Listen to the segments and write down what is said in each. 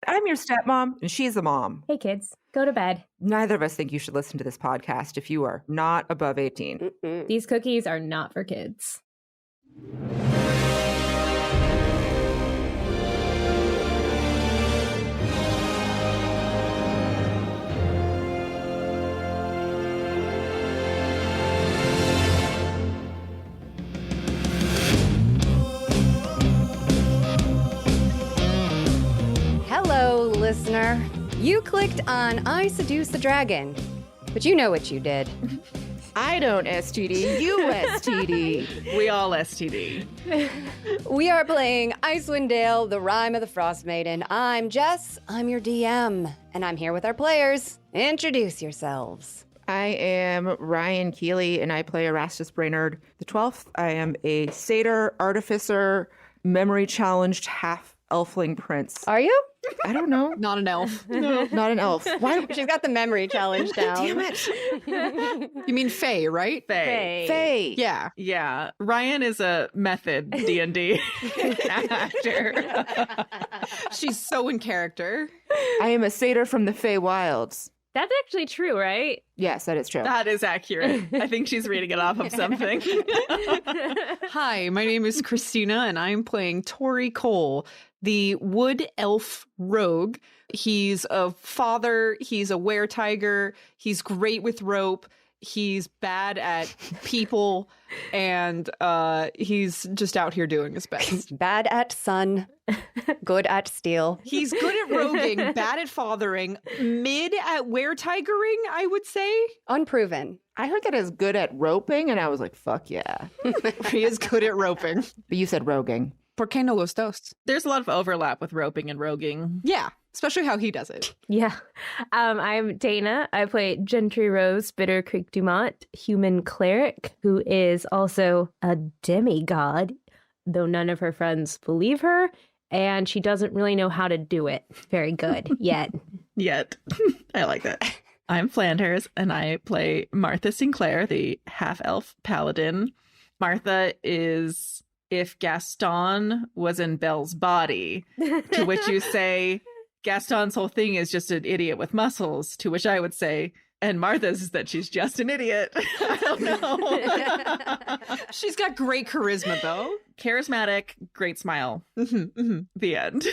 I'm your stepmom, and she's a mom. Hey, kids, go to bed. Neither of us think you should listen to this podcast if you are not above 18. These cookies are not for kids. Hello, listener. You clicked on I Seduce the Dragon, but you know what you did. I don't STD, you STD. We all STD. We are playing Icewind Dale, the Rime of the Frost Maiden. I'm Jess, I'm your DM, and I'm here with our players. Introduce yourselves. I am Ryan Keeley, and I play Erastus Brainerd the 12th. I am a satyr, artificer, memory-challenged half-elfling prince. Are you? I don't know. Not an elf. No, not an elf. Why? She's got the memory challenge down. Damn it. You mean Faye, right? Faye. Faye. Yeah. Yeah. Ryan is a method D&D actor. She's so in character. I am a satyr from the Fey Wilds. That's actually true, right? Yes, that is true. That is accurate. I think she's reading it off of something. Hi, my name is Christina, and I'm playing Tori Cole, the wood elf rogue. He's a father. He's a were-tiger. He's great with rope. He's bad at people, and he's just out here doing his best. Bad at sun, good at steel. He's good at roguing, bad at fathering, mid at were-tigering, I would say. Unproven. I heard that as good at roping, and I was like, fuck yeah. He is good at roping. But you said roguing. ¿Por qué no los dos? There's a lot of overlap with roping and roguing. Yeah, especially how he does it. Yeah. I'm Dana. I play Gentry Rose Bitter Creek Dumont, human cleric, who is also a demigod, though none of her friends believe her, and she doesn't really know how to do it very good yet. Yet. I like that. I'm Flanders, and I play Martha Sinclair, the half-elf paladin. Martha is if Gaston was in Belle's body, to which you say, Gaston's whole thing is just an idiot with muscles, to which I would say, and Martha's is that she's just an idiot. I don't know. She's got great charisma, though. Charismatic, great smile. The end.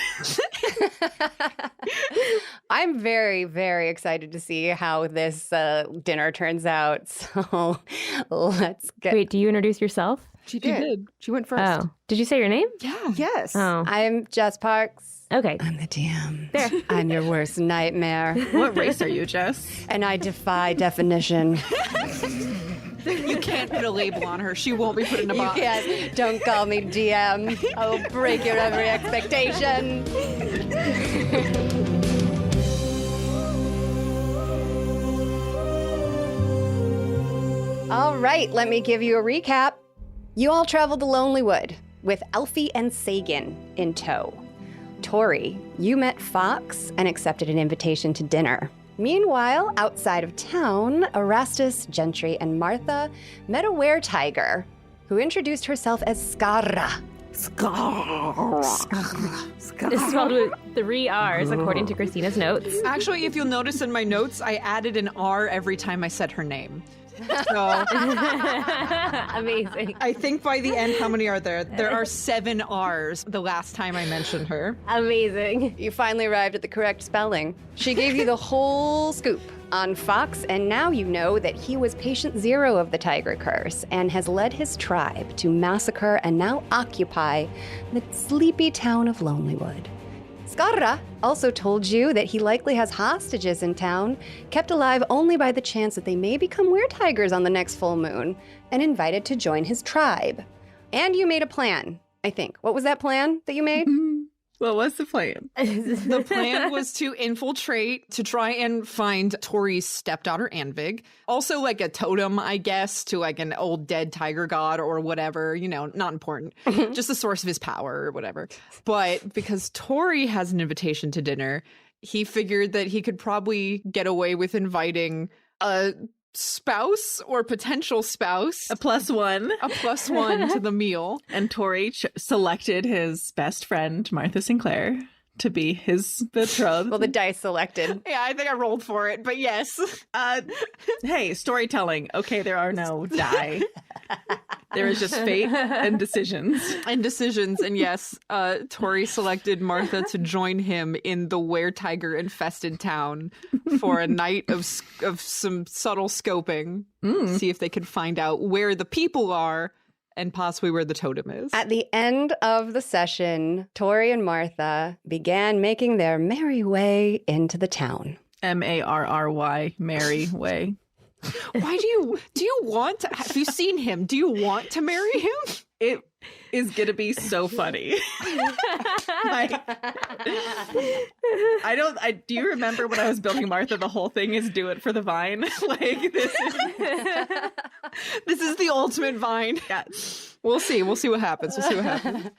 I'm very, very excited to see how this dinner turns out. So let's get. Wait, do you introduce yourself? She did. She went first. Oh. Did you say your name? Yeah. Yes. Oh. I'm Jess Parks. Okay. I'm the DM. There. I'm your worst nightmare. What race are you, Jess? And I defy definition. You can't put a label on her. She won't be put in a You box. can't. Don't call me DM. I will break your every expectation. All right, let me give you a recap. You all traveled to Lonely Wood with Elfie and Sagan in tow. Tori, you met Fox and accepted an invitation to dinner. Meanwhile, outside of town, Erastus, Gentry, and Martha met a were-tiger who introduced herself as Scarra. It's spelled with 3 R's, according to Christina's notes. Actually, if you'll notice in my notes, I added an R every time I said her name. So Amazing. I think by the end, how many are there? There are 7 R's the last time I mentioned her. Amazing. You finally arrived at the correct spelling. She gave you the whole scoop on Fox, and now you know that he was patient zero of the Tiger Curse and has led his tribe to massacre and now occupy the sleepy town of Lonelywood. Scarra also told you that he likely has hostages in town, kept alive only by the chance that they may become were-tigers on the next full moon, and invited to join his tribe. And you made a plan, I think. What was that plan that you made? What was the plan? The plan was to infiltrate, to try and find Tori's stepdaughter, Anvig. Also like a totem, I guess, to like an old dead tiger god or whatever, you know, not important. Just the source of his power or whatever. But because Tori has an invitation to dinner, he figured that he could probably get away with inviting a spouse or potential spouse. A +1. A +1 to the meal. And Tori selected his best friend, Martha Sinclair, to be his betrothed. Well, the dice selected. Yeah, I think I rolled for it, but yes. Hey, storytelling. Okay, there are no die. There is just fate and decisions. And yes, Tori selected Martha to join him in the were-tiger infested town for a night of some subtle scoping. See if they could find out where the people are and possibly where the totem is. At the end of the session, Tori and Martha began making their merry way into the town. Marry, merry way. Why do you want to, have you seen him? Do you want to marry him? It is gonna be so funny. Do you remember when I was building Martha, the whole thing is do it for the vine? Like this is the ultimate vine. Yeah. We'll see what happens. So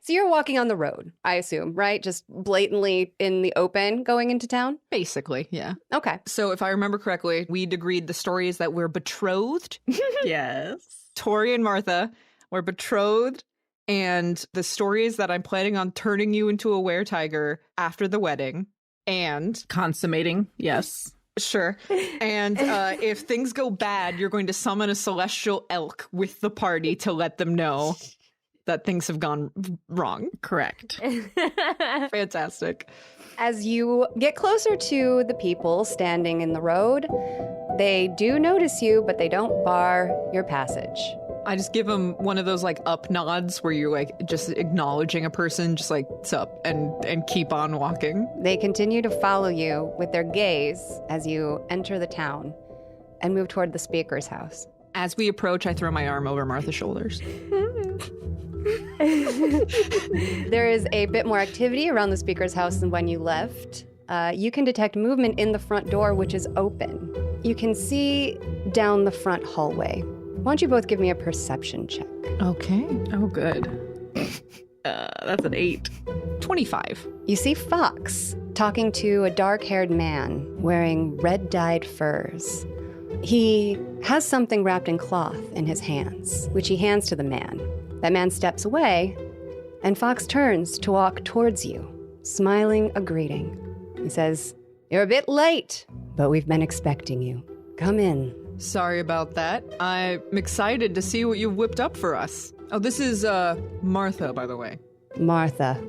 you're walking on the road, I assume, right? Just blatantly in the open going into town? Basically, yeah. Okay. So if I remember correctly, we'd agreed the story is that we're betrothed. Yes. Tori and Martha were betrothed, and the story is that I'm planning on turning you into a were-tiger after the wedding. And consummating, yes. Sure. And if things go bad, you're going to summon a celestial elk with the party to let them know that things have gone wrong. Correct. Fantastic. As you get closer to the people standing in the road, they do notice you, but they don't bar your passage. I just give them one of those like up nods where you're like just acknowledging a person, just like, sup, and keep on walking. They continue to follow you with their gaze as you enter the town and move toward the speaker's house. As we approach, I throw my arm over Martha's shoulders. There is a bit more activity around the speaker's house than when you left. You can detect movement in the front door, which is open. You can see down the front hallway. Why don't you both give me a perception check? Okay. Oh, good. That's an 8. 25. You see Fox talking to a dark-haired man wearing red-dyed furs. He has something wrapped in cloth in his hands, which he hands to the man. That man steps away, and Fox turns to walk towards you, smiling a greeting. He says, "You're a bit late, but we've been expecting you. Come in." Sorry about that. I'm excited to see what you whipped up for us. Oh, this is Martha, by the way. Martha.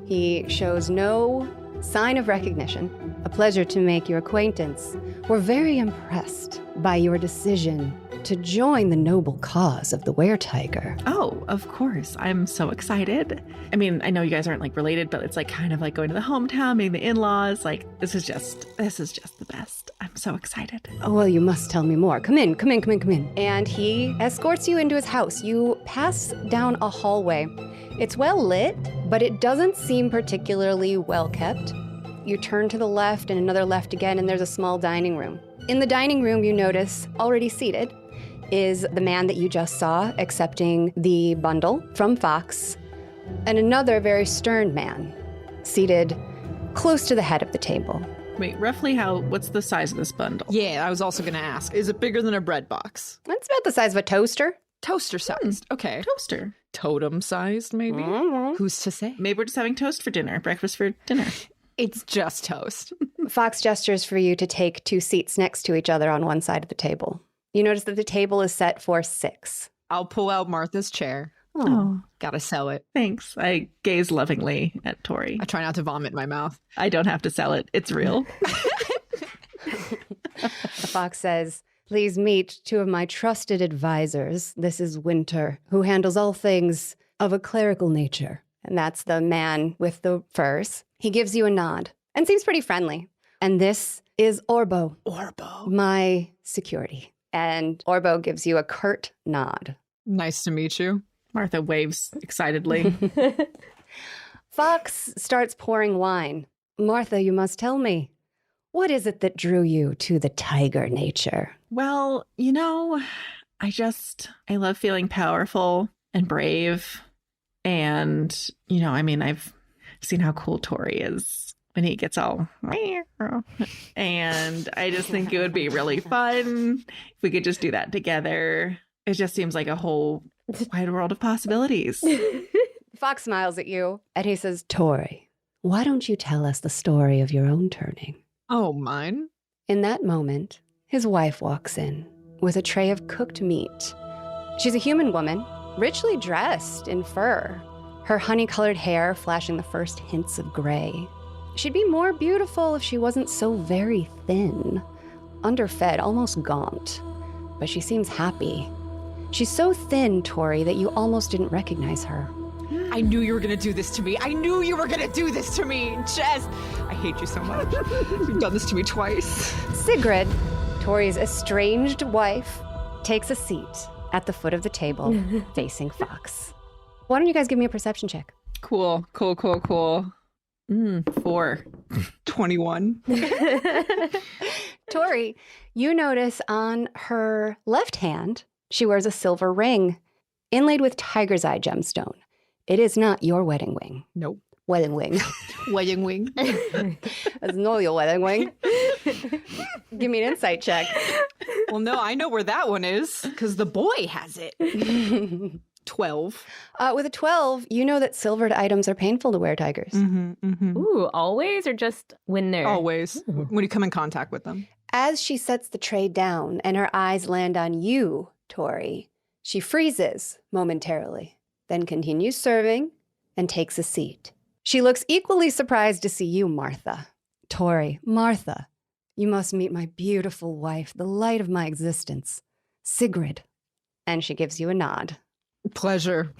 He shows no sign of recognition. A pleasure to make your acquaintance. We're very impressed by your decision to join the noble cause of the were-tiger. Oh, of course. I'm so excited. I mean, I know you guys aren't like related, but it's like kind of like going to the hometown, meeting the in-laws. Like this is just the best. I'm so excited. Oh, well, you must tell me more. Come in. And he escorts you into his house. You pass down a hallway. It's well lit, but it doesn't seem particularly well kept. You turn to the left and another left again, and there's a small dining room. In the dining room, you notice, already seated, is the man that you just saw accepting the bundle from Fox, and another very stern man seated close to the head of the table. Wait, roughly what's the size of this bundle? Yeah, I was also going to ask. Is it bigger than a bread box? That's about the size of a toaster. Toaster sized. Okay. Toaster. Totem sized, maybe? Mm-hmm. Who's to say? Maybe we're just having toast for dinner, breakfast for dinner. It's just toast. Fox gestures for you to take 2 seats next to each other on one side of the table. You notice that the table is set for 6. I'll pull out Martha's chair. Oh, Gotta sell it. thanks. I gaze lovingly at Tori. I try not to vomit in my mouth. I don't have to sell it. It's real. Fox says, "Please meet 2 of my trusted advisors. This is Winter, who handles all things of a clerical nature." And that's the man with the furs. He gives you a nod and seems pretty friendly. "And this is Orbo. Orbo. My security." And Orbo gives you a curt nod. Nice to meet you. Martha waves excitedly. Fox starts pouring wine. "Martha, you must tell me, what is it that drew you to the tiger nature?" Well, I love feeling powerful and brave. And, I've seen how cool Tori is when he gets all, and I just think it would be really fun if we could just do that together. It just seems like a whole wide world of possibilities. Fox smiles at you and he says, "Tori, why don't you tell us the story of your own turning? Oh, mine? In that moment, his wife walks in with a tray of cooked meat. She's a human woman, richly dressed in fur, her honey-colored hair flashing the first hints of gray. She'd be more beautiful if she wasn't so very thin, underfed, almost gaunt. But she seems happy. She's so thin, Tori, that you almost didn't recognize her. I knew you were going to do this to me. I knew you were going to do this to me, Jess. I hate you so much. You've done this to me twice. Sigrid, Tori's estranged wife, takes a seat at the foot of the table facing Fox. Why don't you guys give me a perception check? Cool. 4. 21. Tori, you notice on her left hand, she wears a silver ring inlaid with tiger's eye gemstone. It is not your wedding ring. Nope. Wedding wing. Wedding wing. That's not your wedding wing. Give me an insight check. Well, no, I know where that one is because the boy has it. 12. With a 12, you know that silvered items are painful to wear, Tigers. Ooh, always or just when they're... Always. When you come in contact with them. As she sets the tray down and her eyes land on you, Tori, she freezes momentarily, then continues serving and takes a seat. She looks equally surprised to see you, Martha. Tori, Martha, you must meet my beautiful wife, the light of my existence, Sigrid. And she gives you a nod. Pleasure.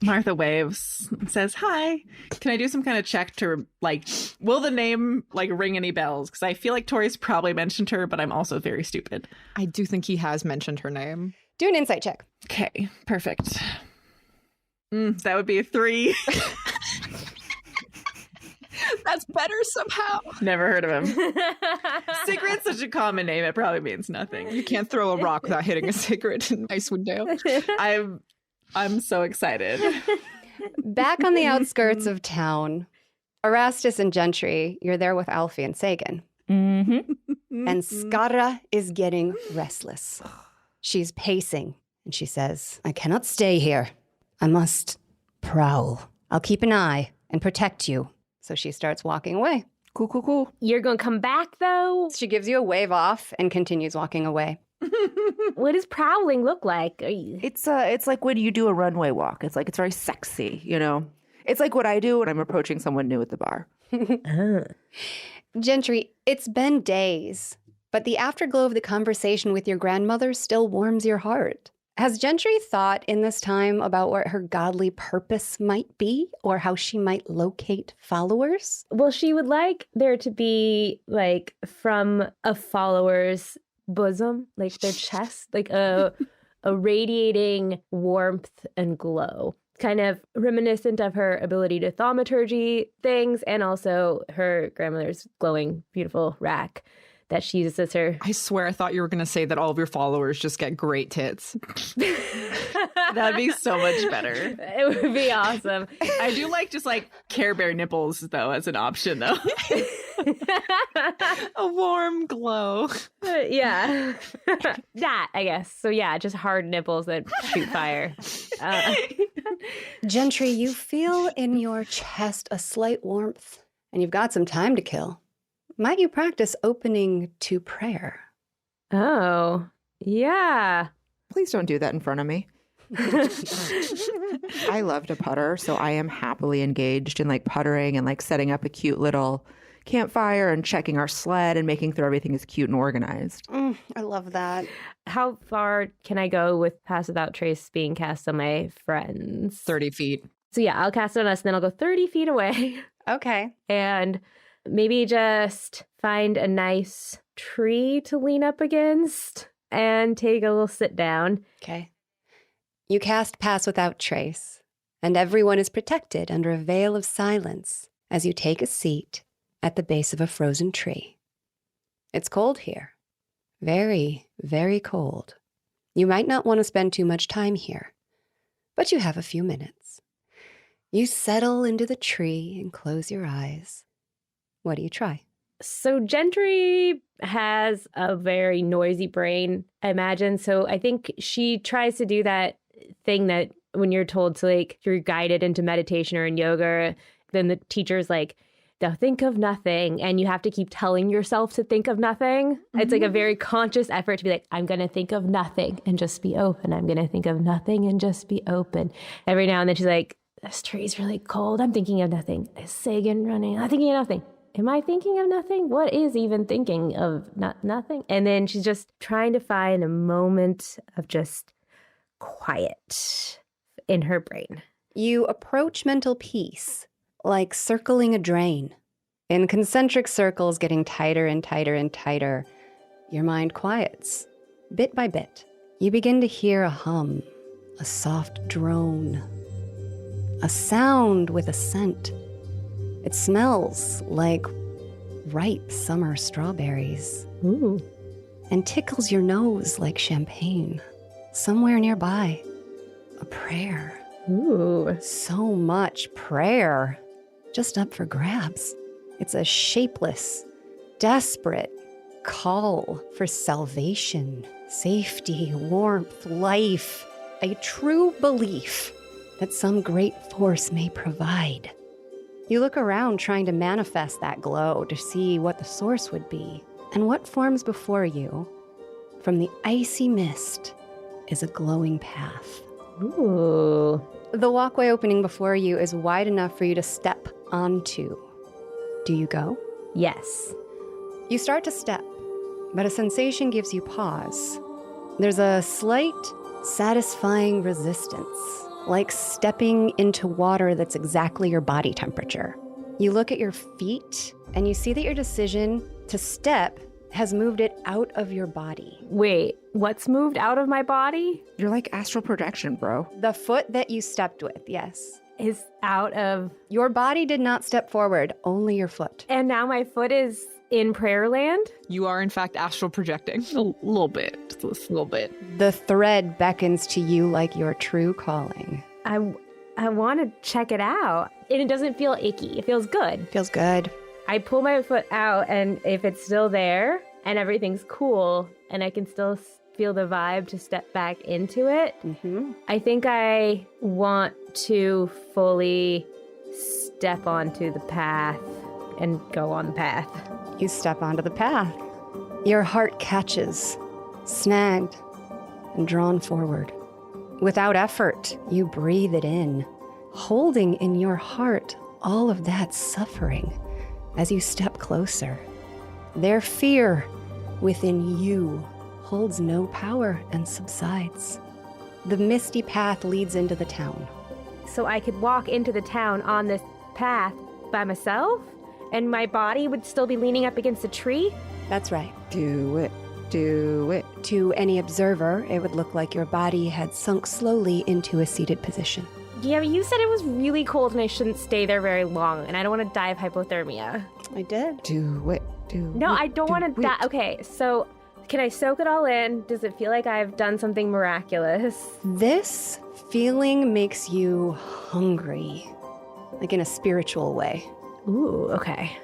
Martha waves and says, hi. Can I do some kind of check to, will the name, ring any bells? Because I feel like Tori's probably mentioned her, but I'm also very stupid. I do think he has mentioned her name. Do an insight check. Okay, perfect. That would be a 3. That's better somehow. Never heard of him. Sigrid's such a common name, it probably means nothing. You can't throw a rock without hitting a cigarette in Icewind Dale. I'm so excited. Back on the outskirts of town, Erastus and Gentry, you're there with Alfie and Sagan. Mm-hmm. And Skara is getting restless. She's pacing, and she says, I cannot stay here. I must prowl. I'll keep an eye and protect you. So she starts walking away. Cool. You're going to come back, though? She gives you a wave off and continues walking away. What does prowling look like? It's like when you do a runway walk. It's very sexy, you know? It's like what I do when I'm approaching someone new at the bar. Gentry, it's been days, but the afterglow of the conversation with your grandmother still warms your heart. Has Gentry thought in this time about what her godly purpose might be or how she might locate followers? Well, she would like there to be, from a follower's bosom, their chest, a radiating warmth and glow. Kind of reminiscent of her ability to thaumaturgy things and also her grandmother's glowing, beautiful rack that she uses as her... I swear I thought you were going to say that all of your followers just get great tits. That'd be so much better. It would be awesome. I do just Care Bear nipples, though, as an option, though. A warm glow. Yeah. That, I guess. So yeah, just hard nipples that shoot fire. Gentry, you feel in your chest a slight warmth, and you've got some time to kill. Might you practice opening to prayer? Oh, yeah. Please don't do that in front of me. I love to putter, so I am happily engaged in puttering and setting up a cute little campfire and checking our sled and making sure everything is cute and organized. I love that. How far can I go with Pass Without Trace being cast on my friends? 30 feet. So yeah, I'll cast it on us and then I'll go 30 feet away. Okay. And maybe just find a nice tree to lean up against and take a little sit down. Okay. You cast Pass Without Trace, and everyone is protected under a veil of silence as you take a seat at the base of a frozen tree. It's cold here. Very, very cold. You might not want to spend too much time here, but you have a few minutes. You settle into the tree and close your eyes. What do you try? So Gentry has a very noisy brain, I imagine. So I think she tries to do that thing that when you're told to you're guided into meditation or in yoga, then the teacher's now think of nothing. And you have to keep telling yourself to think of nothing. It's like a very conscious effort to be like, I'm going to think of nothing and just be open. I'm going to think of nothing and just be open. Every now and then she's like, this tree's really cold. I'm thinking of nothing. Is Sagan running? I'm thinking of nothing. Am I thinking of nothing? What is even thinking of nothing? And then she's just trying to find a moment of just quiet in her brain. You approach mental peace like circling a drain. In concentric circles getting tighter and tighter and tighter, your mind quiets. Bit by bit, you begin to hear a hum, a soft drone, a sound with a scent. It smells like ripe summer strawberries. Ooh. And tickles your nose like champagne. Somewhere nearby, a prayer. Ooh. So much prayer, just up for grabs. It's a shapeless, desperate call for salvation, safety, warmth, life, a true belief that some great force may provide. You look around trying to manifest that glow to see what the source would be. And what forms before you, from the icy mist, is a glowing path. Ooh. The walkway opening before you is wide enough for you to step onto. Do you go? Yes. You start to step, but a sensation gives you pause. There's a slight, satisfying resistance, like stepping into water that's exactly your body temperature. You look at your feet, and you see that your decision to step has moved it out of your body. Wait, what's moved out of my body You're like astral projection, bro. The foot that you stepped with, yes. is out of... Your body did not step forward, only your foot. And now my foot is in prayer land? You are, in fact, astral projecting. A little bit. Just a little bit. The thread beckons to you like your true calling. I want to check it out. And it doesn't feel icky. It feels good. Feels good. I pull my foot out, and if it's still there and everything's cool and I can still feel the vibe to step back into it, I think I want to fully step onto the path and go on the path. You step onto the path. Your heart catches, snagged, and drawn forward. Without effort, you breathe it in, holding in your heart all of that suffering as you step closer. Their fear within you holds no power and subsides. The misty path leads into the town. So I could walk into the town on this path by myself, and my body would still be leaning up against a tree? That's right. Do it. Do it. To any observer, it would look like your body had sunk slowly into a seated position. Yeah, but you said it was really cold and I shouldn't stay there very long, and I don't want to die of hypothermia. I did. Do it. Do No, it. I don't do want to it. die. Okay, so can I soak it all in? Does it feel like I've done something miraculous? This feeling makes you hungry, like in a spiritual way. Ooh, okay.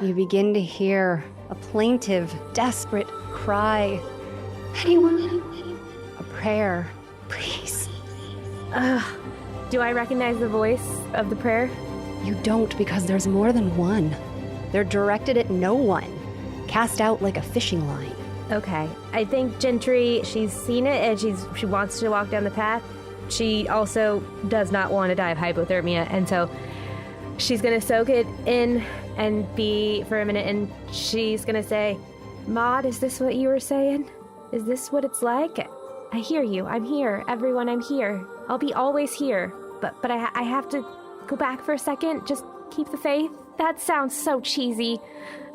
You begin to hear a plaintive, desperate cry. Anyone? A prayer. Please. Do I recognize the voice of the prayer? You don't, because there's more than one. They're directed at no one, cast out like a fishing line. Okay. I think Gentry, she's seen it and she wants to walk down the path. She also does not want to die of hypothermia, and so she's going to soak it in and be for a minute, and she's going to say, Maud, is this what you were saying? Is this what it's like? I hear you. I'm here. Everyone, I'm here. I'll be always here. But I have to go back for a second. Just keep the faith. That sounds so cheesy.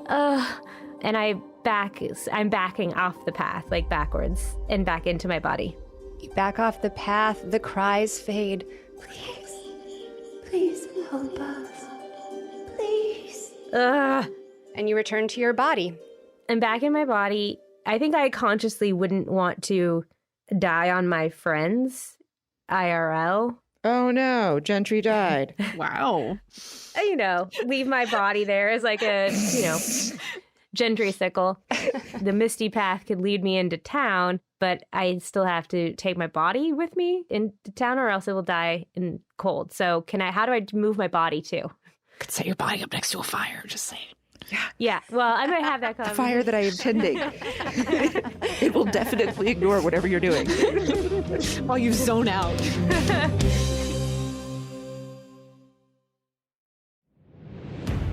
And I'm backing off the path, like backwards, and back into my body. You back off the path, the cries fade. Please, please help us. Please. And you return to your body. I'm back in my body. I think I consciously wouldn't want to die on my friends IRL. Oh no, Gentry died. Wow. Leave my body there as like a, Gentry sickle. The misty path could lead me into town, but I still have to take my body with me into town, or else it will die in cold. So how do I move my body too? Could set your body up next to a fire, just saying. Yeah, well, I might have that The conversation. fire that I am tending. It will definitely ignore whatever you're doing. While you zone out.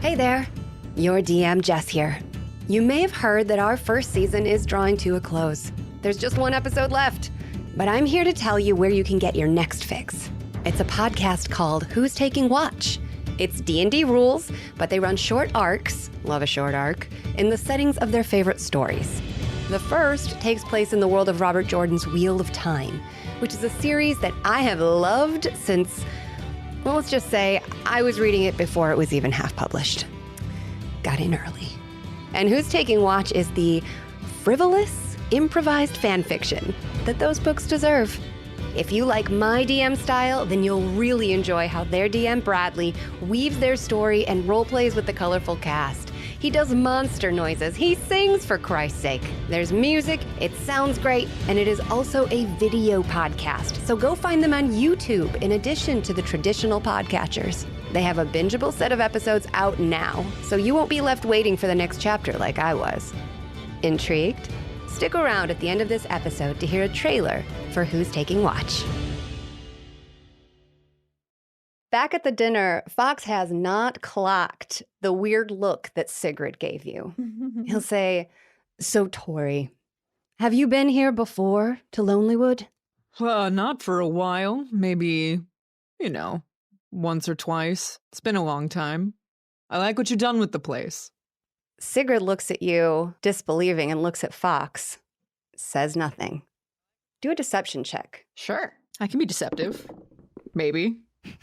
Hey there, your DM Jess here. You may have heard that our first season is drawing to a close. There's just one episode left, but I'm here to tell you where you can get your next fix. It's a podcast called Who's Taking Watch? It's D&D rules, but they run short arcs, love a short arc, in the settings of their favorite stories. The first takes place in the world of Robert Jordan's Wheel of Time, which is a series that I have loved since, well, let's just say I was reading it before it was even half published. Got in early. And Who's Taking Watch is the frivolous, improvised fan fiction that those books deserve. If you like my DM style, then you'll really enjoy how their DM, Bradley, weaves their story and roleplays with the colorful cast. He does monster noises. He sings, for Christ's sake. There's music, it sounds great, and it is also a video podcast. So go find them on YouTube in addition to the traditional podcatchers. They have a bingeable set of episodes out now, so you won't be left waiting for the next chapter like I was. Intrigued? Stick around at the end of this episode to hear a trailer for Who's Taking Watch. Back at the dinner, Fox has not clocked the weird look that Sigrid gave you. He'll say, "So, Tori, have you been here before to Lonelywood?" Not for a while. Maybe, once or twice. It's been a long time. I like what you've done with the place. Sigrid looks at you, disbelieving, and looks at Fox. Says nothing. Do a deception check. Sure. I can be deceptive. Maybe.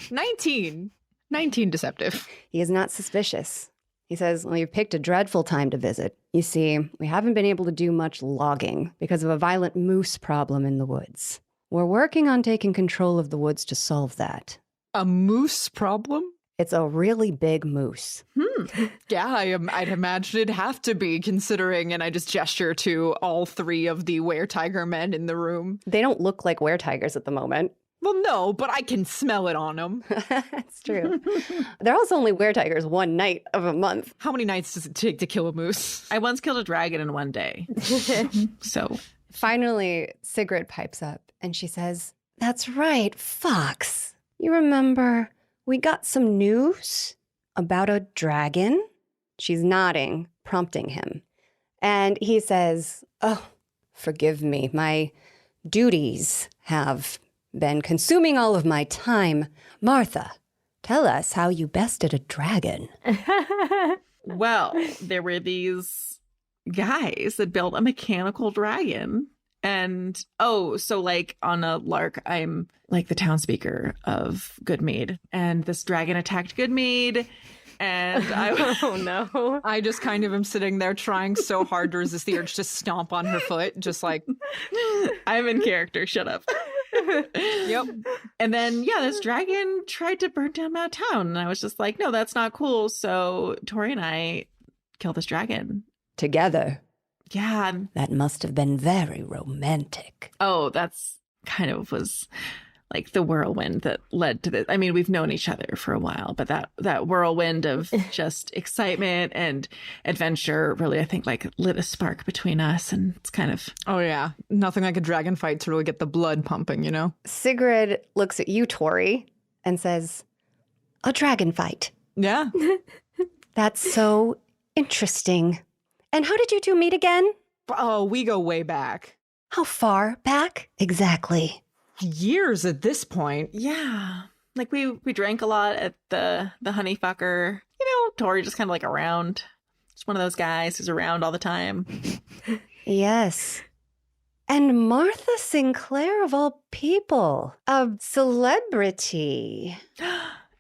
19. 19 deceptive. He is not suspicious. He says, "Well, you've picked a dreadful time to visit. You see, we haven't been able to do much logging because of a violent moose problem in the woods. We're working on taking control of the woods to solve that." A moose problem? It's a really big moose. Yeah, I'd imagine it'd have to be, considering, and I just gesture to all three of the were-tiger men in the room. They don't look like were-tigers at the moment. Well, no, but I can smell it on them. That's true. They're also only were-tigers one night of a month. How many nights does it take to kill a moose? I once killed a dragon in one day. So Finally, Sigrid pipes up and she says, "That's right, Fox. You remember we got some news about a dragon?" She's nodding, prompting him. And he says, "Oh, forgive me. My duties have been consuming all of my time. Martha, tell us how you bested a dragon." well, there were these guys that built a mechanical dragon. And so like on a lark, I'm like the town speaker of Goodmead. And this dragon attacked Goodmead. And Oh no. I just kind of am sitting there trying so hard to resist the urge to stomp on her foot, just like, I'm in character, shut up. yep. And then, this dragon tried to burn down my town. And I was just like, no, that's not cool. So Tori and I killed this dragon. Together. Yeah. That must have been very romantic. Oh, that's kind of was like the whirlwind that led to this. I mean, we've known each other for a while, but that whirlwind of just excitement and adventure really, I think, like lit a spark between us. And it's kind of... Oh, yeah. Nothing like a dragon fight to really get the blood pumping, Sigrid looks at you, Tori, and says, "A dragon fight. Yeah. That's so interesting. And how did you two meet again?" Oh, we go way back. "How far back exactly?" Years at this point. Yeah. Like we drank a lot at the Honeyfucker. Tori just kind of like around. Just one of those guys who's around all the time. Yes. And Martha Sinclair, of all people, a celebrity.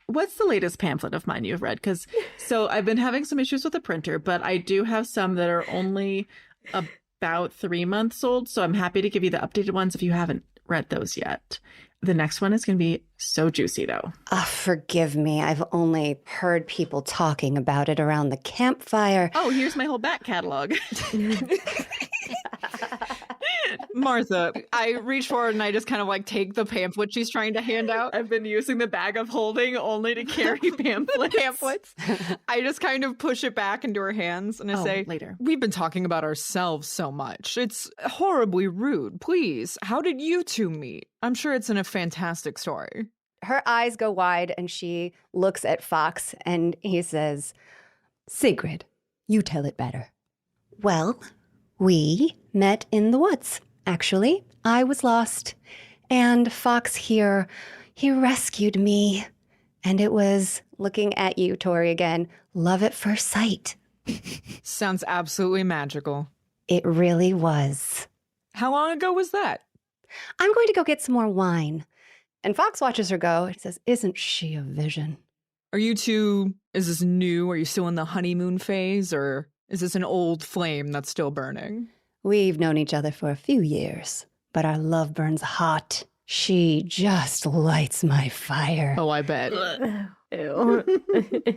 What's the latest pamphlet of mine you've read? Because so I've been having some issues with the printer, but I do have some that are only about 3 months old. So I'm happy to give you the updated ones if you haven't read those yet. The next one is going to be so juicy, though. Forgive me. I've only heard people talking about it around the campfire. Oh, here's my whole back catalog. Martha, I reach forward and I just kind of like take the pamphlet she's trying to hand out. I've been using the bag of holding only to carry pamphlets. I just kind of push it back into her hands and I say, later. We've been talking about ourselves so much. It's horribly rude. Please, how did you two meet? I'm sure it's in a fantastic story. Her eyes go wide and she looks at Fox and he says, Sigrid, you tell it better. Well, we met in the woods. Actually, I was lost. And Fox here, he rescued me. And it was, looking at you, Tori, again, love at first sight. Sounds absolutely magical. It really was. How long ago was that? I'm going to go get some more wine. And Fox watches her go and says, isn't she a vision? Are you two, is this new? Are you still in the honeymoon phase? Or is this an old flame that's still burning? We've known each other for a few years, but our love burns hot. She just lights my fire. Oh, I bet. Ew.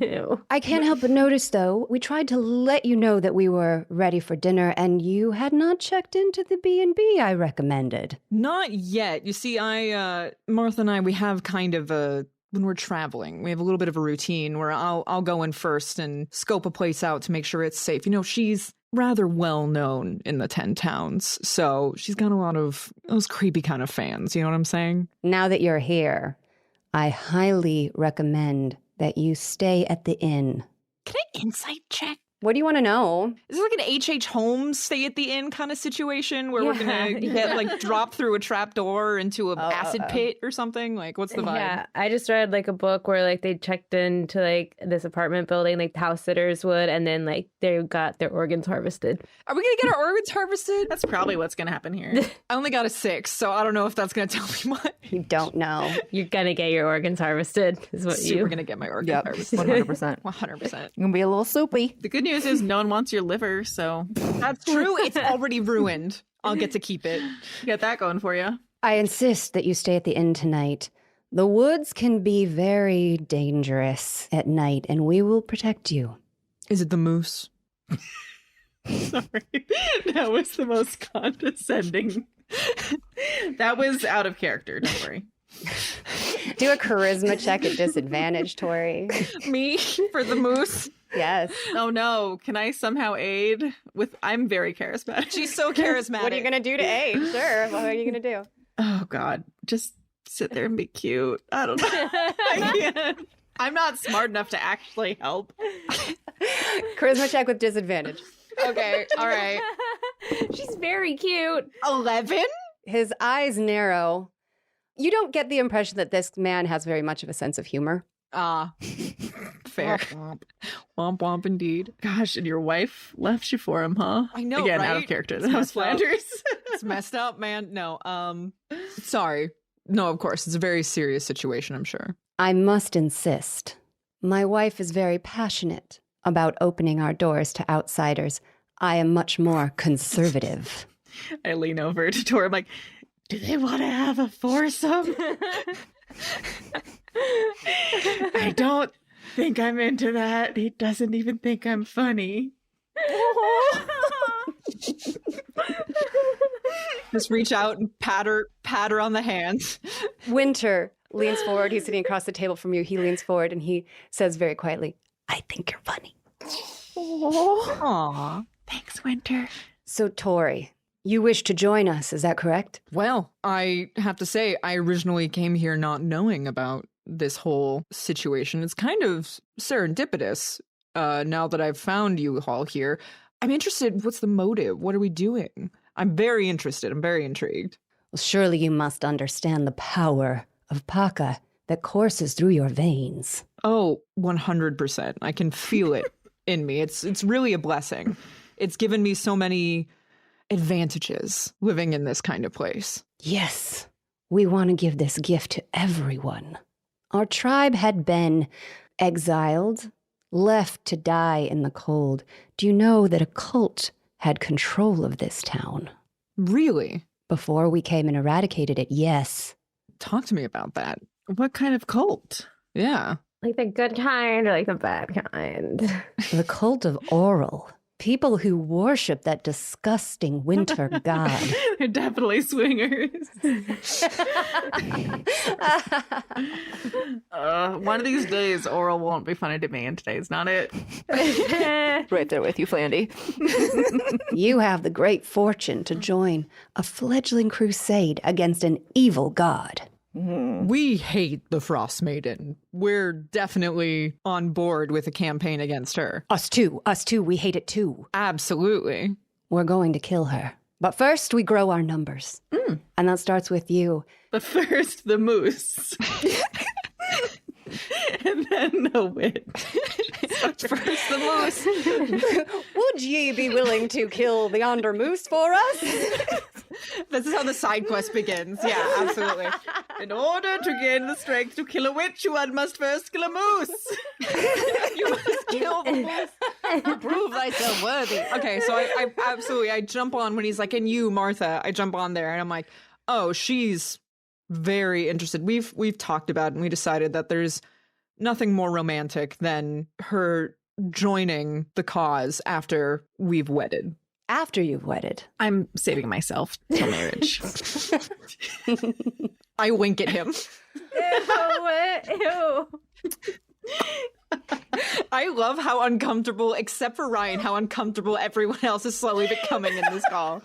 Ew. I can't help but notice, though, we tried to let you know that we were ready for dinner, and you had not checked into the B&B I recommended. Not yet. You see, Martha and I, we have kind of when we're traveling, we have a little bit of a routine where I'll go in first and scope a place out to make sure it's safe. You know, she's rather well known in the 10 towns, so she's got a lot of those creepy kind of fans. You know what I'm saying? Now that you're here, I highly recommend that you stay at the inn. Can I insight check? What do you want to know? Is it like an H.H. Holmes stay at the inn kind of situation where we're Yeah, gonna get like dropped through a trap door into an acid pit or something? Like, what's the vibe? Yeah, I just read like a book where like they checked into like this apartment building, like the house sitters would, and then like they got their organs harvested. Are we gonna get our organs harvested? That's probably what's going to happen here. I only got a 6, so I don't know if that's gonna tell me much. You don't know. You're gonna get your organs harvested, is what Super you. gonna get my organs Yep, harvested. 100%. 100%. Gonna be a little soupy. The good news is no one wants your liver, so That's true. It's already ruined. I'll get to keep it. you got that going for you. I insist that you stay at the inn tonight. The woods can be very dangerous at night, and we will protect you. Is it the moose? Sorry. That was the most condescending. That was out of character, don't worry. Do a charisma check at disadvantage, Tori. Me for the moose? Yes. Oh no, can I somehow aid with I'm very charismatic. She's so charismatic. What are you going to do to aid? Sure. What are you going to do? Oh god, just sit there and be cute. I don't know. I can't. I'm not smart enough to actually help. Charisma check with disadvantage. Okay, all right. She's very cute. 11? His eyes narrow. You don't get the impression that this man has very much of a sense of humor. Fair. Womp womp indeed. Gosh, and your wife left you for him, huh? I know, Again, out right? of character. It's That was messed up. Flanders. It's messed up, man. No, sorry. No, of course. It's a very serious situation, I'm sure. I must insist. My wife is very passionate about opening our doors to outsiders. I am much more conservative. I lean over to Tor. I'm like, do they want to have a foursome? I don't think I'm into that. He doesn't even think I'm funny. Just reach out and pat her on the hand. Winter leans forward. He's sitting across the table from you. He leans forward and he says very quietly, I think you're funny. Aww. Thanks, Winter. So, Tori, you wish to join us, is that correct? Well, I have to say, I originally came here not knowing about this whole situation. It's kind of serendipitous now that I've found you all here. I'm interested. What's the motive? What are we doing? I'm very interested. I'm very intrigued. Well, surely you must understand the power of Paka that courses through your veins. Oh, 100%. I can feel it in me. It's really a blessing. It's given me so many advantages living in this kind of place. Yes, we want to give this gift to everyone. Our tribe had been exiled, left to die in the cold. Do you know that a cult had control of this town? Really? Before we came and eradicated it, yes. Talk to me about that. What kind of cult? Yeah. Like the good kind or like the bad kind? The cult of oral. People who worship that disgusting winter god. They're definitely swingers. One of these days, oral won't be funny to me, and today's not it. Right there with you, Flandy. You have the great fortune to join a fledgling crusade against an evil god. We hate the Frost Maiden. We're definitely on board with a campaign against her. Us too, we hate it too. Absolutely. We're going to kill her. But first, we grow our numbers. And that starts with you. But first, the moose. And then the witch. First the moose. Would ye be willing to kill the yonder moose for us? This is how the side quest begins. Yeah, absolutely. In order to gain the strength to kill a witch, one must first kill a moose. You must kill the moose to prove thyself worthy. Okay, so I jump on when he's like, and you, Martha, I jump on there and I'm like, oh, she's very interested. We've talked about it and we decided that there's nothing more romantic than her joining the cause after we've wedded. After you've wedded. I'm saving myself till marriage. I wink at him. Ew. I love how uncomfortable, except for Ryan, how uncomfortable everyone else is slowly becoming in this call.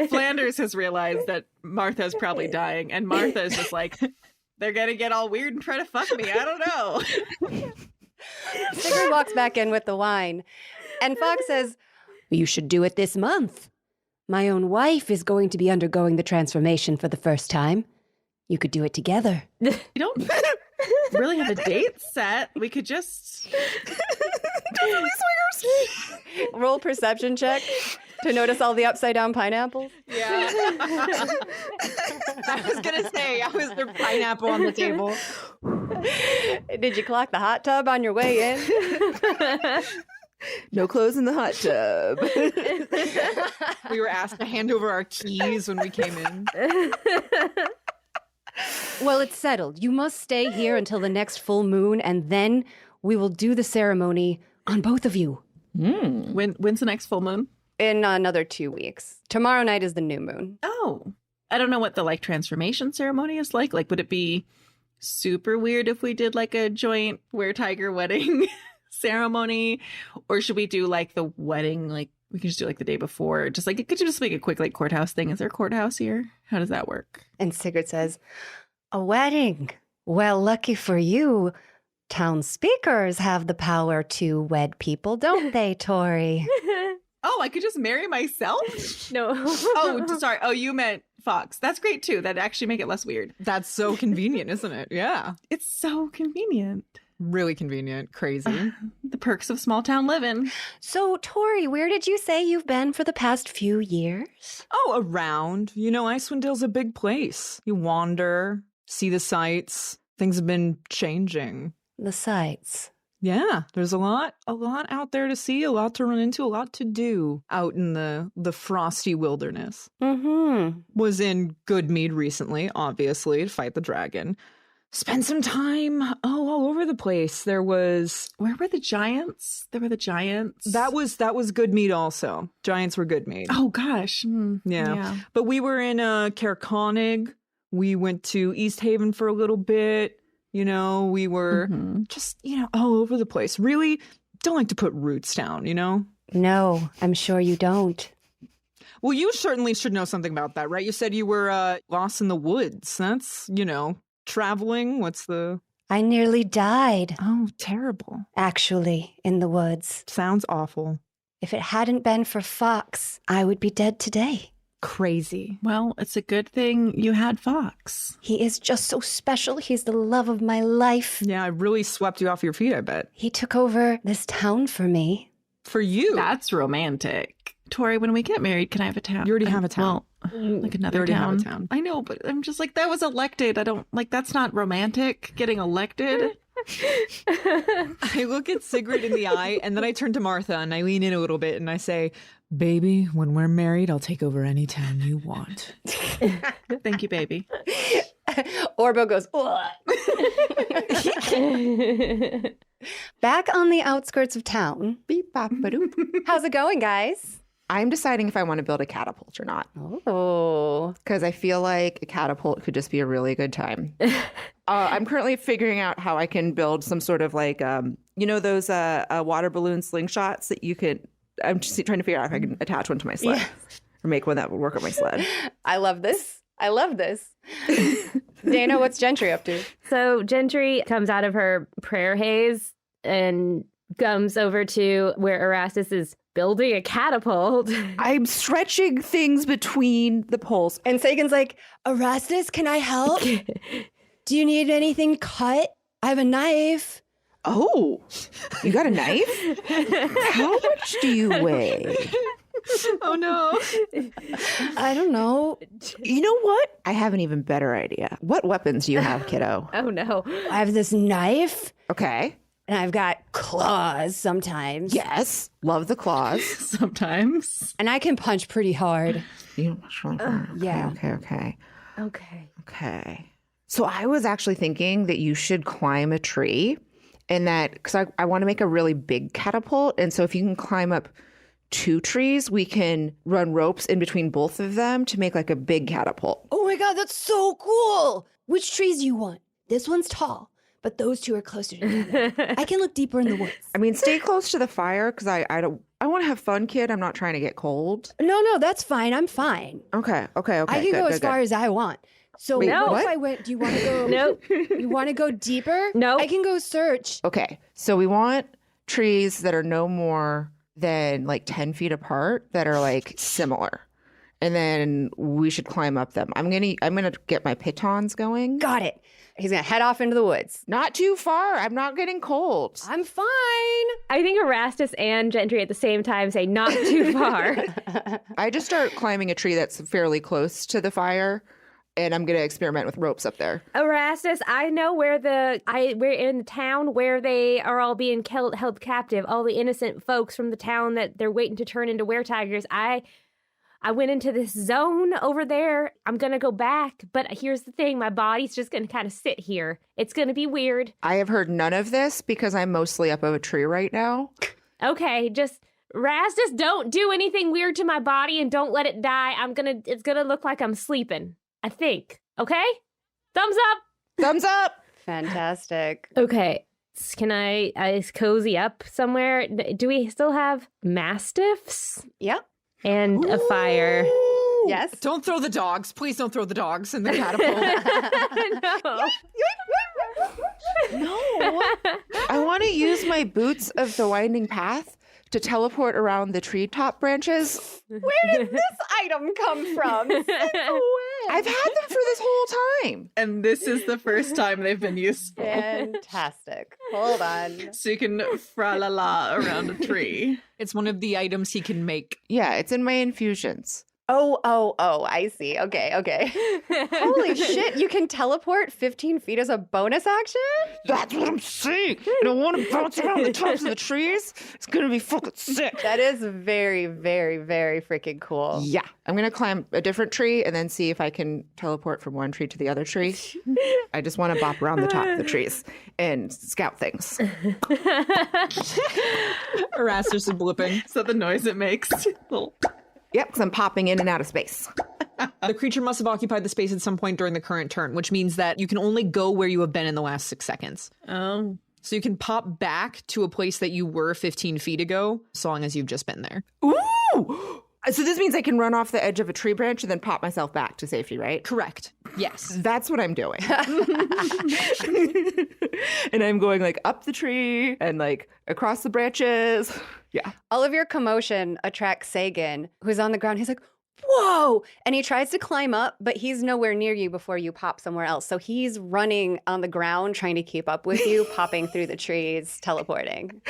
Flanders has realized that Martha's probably dying, and Martha is just like, they're gonna get all weird and try to fuck me. I don't know. Sigrid walks back in with the wine, and Fox says, you should do it this month. My own wife is going to be undergoing the transformation for the first time. You could do it together. You don't really have a date set. We could just... Roll perception check to notice all the upside down pineapples. Yeah. I was going to say, I was the pineapple on the table. Did you clock the hot tub on your way in? No clothes in the hot tub. We were asked to hand over our keys when we came in. Well, it's settled. You must stay here until the next full moon, and then we will do the ceremony on both of you. When's the next full moon? In another 2 weeks. Tomorrow night is the new moon. Oh. I don't know what the transformation ceremony is like. Would it be super weird if we did a joint were-tiger wedding ceremony? Or should we do the wedding, we can just do the day before? Just could you just make a quick courthouse thing? Is there a courthouse here? How does that work? And Sigrid says, a wedding. Well, lucky for you, town speakers have the power to wed people, don't they, Tori? Oh, I could just marry myself? No. Oh, sorry. Oh, you meant Fox. That's great too. That'd actually make it less weird. That's so convenient, isn't it? Yeah. It's so convenient. Really convenient. Crazy. The perks of small town living. So, Tori, where did you say you've been for the past few years? Oh, around. Icewind Dale's a big place. You wander, see the sights. Things have been changing. The sights. Yeah, there's a lot out there to see, a lot to run into, a lot to do out in the frosty wilderness. Mm-hmm. Was in Goodmead recently, obviously, to fight the dragon. Spent some time, all over the place. Where were the giants? There were the giants. That was Goodmead also. Giants were Goodmead. Oh, gosh. Yeah. But we were in Caerconnig. We went to East Haven for a little bit. We were just, all over the place. Really don't like to put roots down, No, I'm sure you don't. Well, you certainly should know something about that, right? You said you were lost in the woods. That's, traveling. I nearly died. Oh, terrible. Actually, in the woods. Sounds awful. If it hadn't been for Fox, I would be dead today. Crazy. Well, it's a good thing you had Fox. He is just so special. He's the love of my life. Yeah, I really swept you off your feet, I bet. He took over this town for me. For you? That's romantic. Tori, when we get married, can I have a town? You already have a town. Well, another you already town. have a town. I know, but I'm just that was elected. I don't, that's not romantic, getting elected. I look at Sigrid in the eye, and then I turn to Martha, and I lean in a little bit, and I say, baby, when we're married, I'll take over any town you want. Thank you, baby. Orbo goes, "Ugh." Back on the outskirts of town. Beep, bop, ba-doop. How's it going, guys? I'm deciding if I want to build a catapult or not. Oh. Because I feel like a catapult could just be a really good time. I'm currently figuring out how I can build some sort of like, those water balloon slingshots that you could. I'm just trying to figure out if I can attach one to my sled or make one that would work on my sled. I love this. Dana, what's Gentry up to? So Gentry comes out of her prayer haze and comes over to where Erastus is building a catapult. I'm stretching things between the poles. And Sagan's like, Erastus, can I help? Do you need anything cut? I have a knife. Oh, you got a knife? How much do you weigh? Oh, no. I don't know. You know what? I have an even better idea. What weapons do you have, kiddo? Oh, no. I have this knife, Okay. and I've got claws sometimes. Yes. Love the claws. Sometimes. And I can punch pretty hard. Yeah. Okay. So I was actually thinking that you should climb a tree, and that because I want to make a really big catapult. And so if you can climb up 2 trees, we can run ropes in between both of them to make like a big catapult. Oh my God, that's so cool. Which trees do you want? This one's tall, but those 2 are closer together. I can look deeper in the woods. I mean, stay close to the fire because I want to have fun, kid. I'm not trying to get cold. No, that's fine. I'm fine. Okay. I can go as far as I want. So Wait, what what? if I went, do you want to go? Nope. You want to go deeper? Nope. I can go search. Okay. So we want trees that are no more than like 10 feet apart that are like similar. And then we should climb up them. I'm gonna get my pitons going. Got it. He's going to head off into the woods. Not too far. I'm not getting cold. I'm fine. I think Erastus and Gentry at the same time say not too far. I just start climbing a tree that's fairly close to the fire, and I'm gonna experiment with ropes up there. Erastus, I know where we're in the town where they are all being held captive. All the innocent folks from the town that they're waiting to turn into weretigers. I went into this zone over there. I'm gonna go back, but here's the thing: my body's just gonna kind of sit here. It's gonna be weird. I have heard none of this because I'm mostly up of a tree right now. Okay, just Erastus, don't do anything weird to my body and don't let it die. It's gonna look like I'm sleeping, I think. Okay? Thumbs up. Thumbs up. Fantastic. Okay. Can I cozy up somewhere? Do we still have mastiffs Yep. and a fire? Yes. Don't throw the dogs. Please don't throw the dogs in the catapult. No. I want to use my boots of the winding path to teleport around the treetop branches. Where did this item come from? I've had them for this whole time. And this is the first time they've been useful. Fantastic. Hold on. So you can fra-la-la around a tree. It's one of the items he can make. Yeah, it's in my infusions. Oh, I see. Okay. Holy shit, you can teleport 15 feet as a bonus action? That's what I'm saying. I don't want to bounce around the tops of the trees. It's going to be fucking sick. That is very, very, very freaking cool. Yeah. I'm going to climb a different tree and then see if I can teleport from one tree to the other tree. I just want to bop around the top of the trees and scout things. Erastus is blipping. So the noise it makes. Little... Yep, because I'm popping in and out of space. The creature must have occupied the space at some point during the current turn, which means that you can only go where you have been in the last 6 seconds. Oh. So you can pop back to a place that you were 15 feet ago, so long as you've just been there. Ooh! So this means I can run off the edge of a tree branch and then pop myself back to safety, right? Correct. Yes. That's what I'm doing. And I'm going like up the tree and like across the branches. Yeah. All of your commotion attracts Sagan, who's on the ground. He's like, whoa! And he tries to climb up, but he's nowhere near you before you pop somewhere else. So he's running on the ground, trying to keep up with you, popping through the trees, teleporting.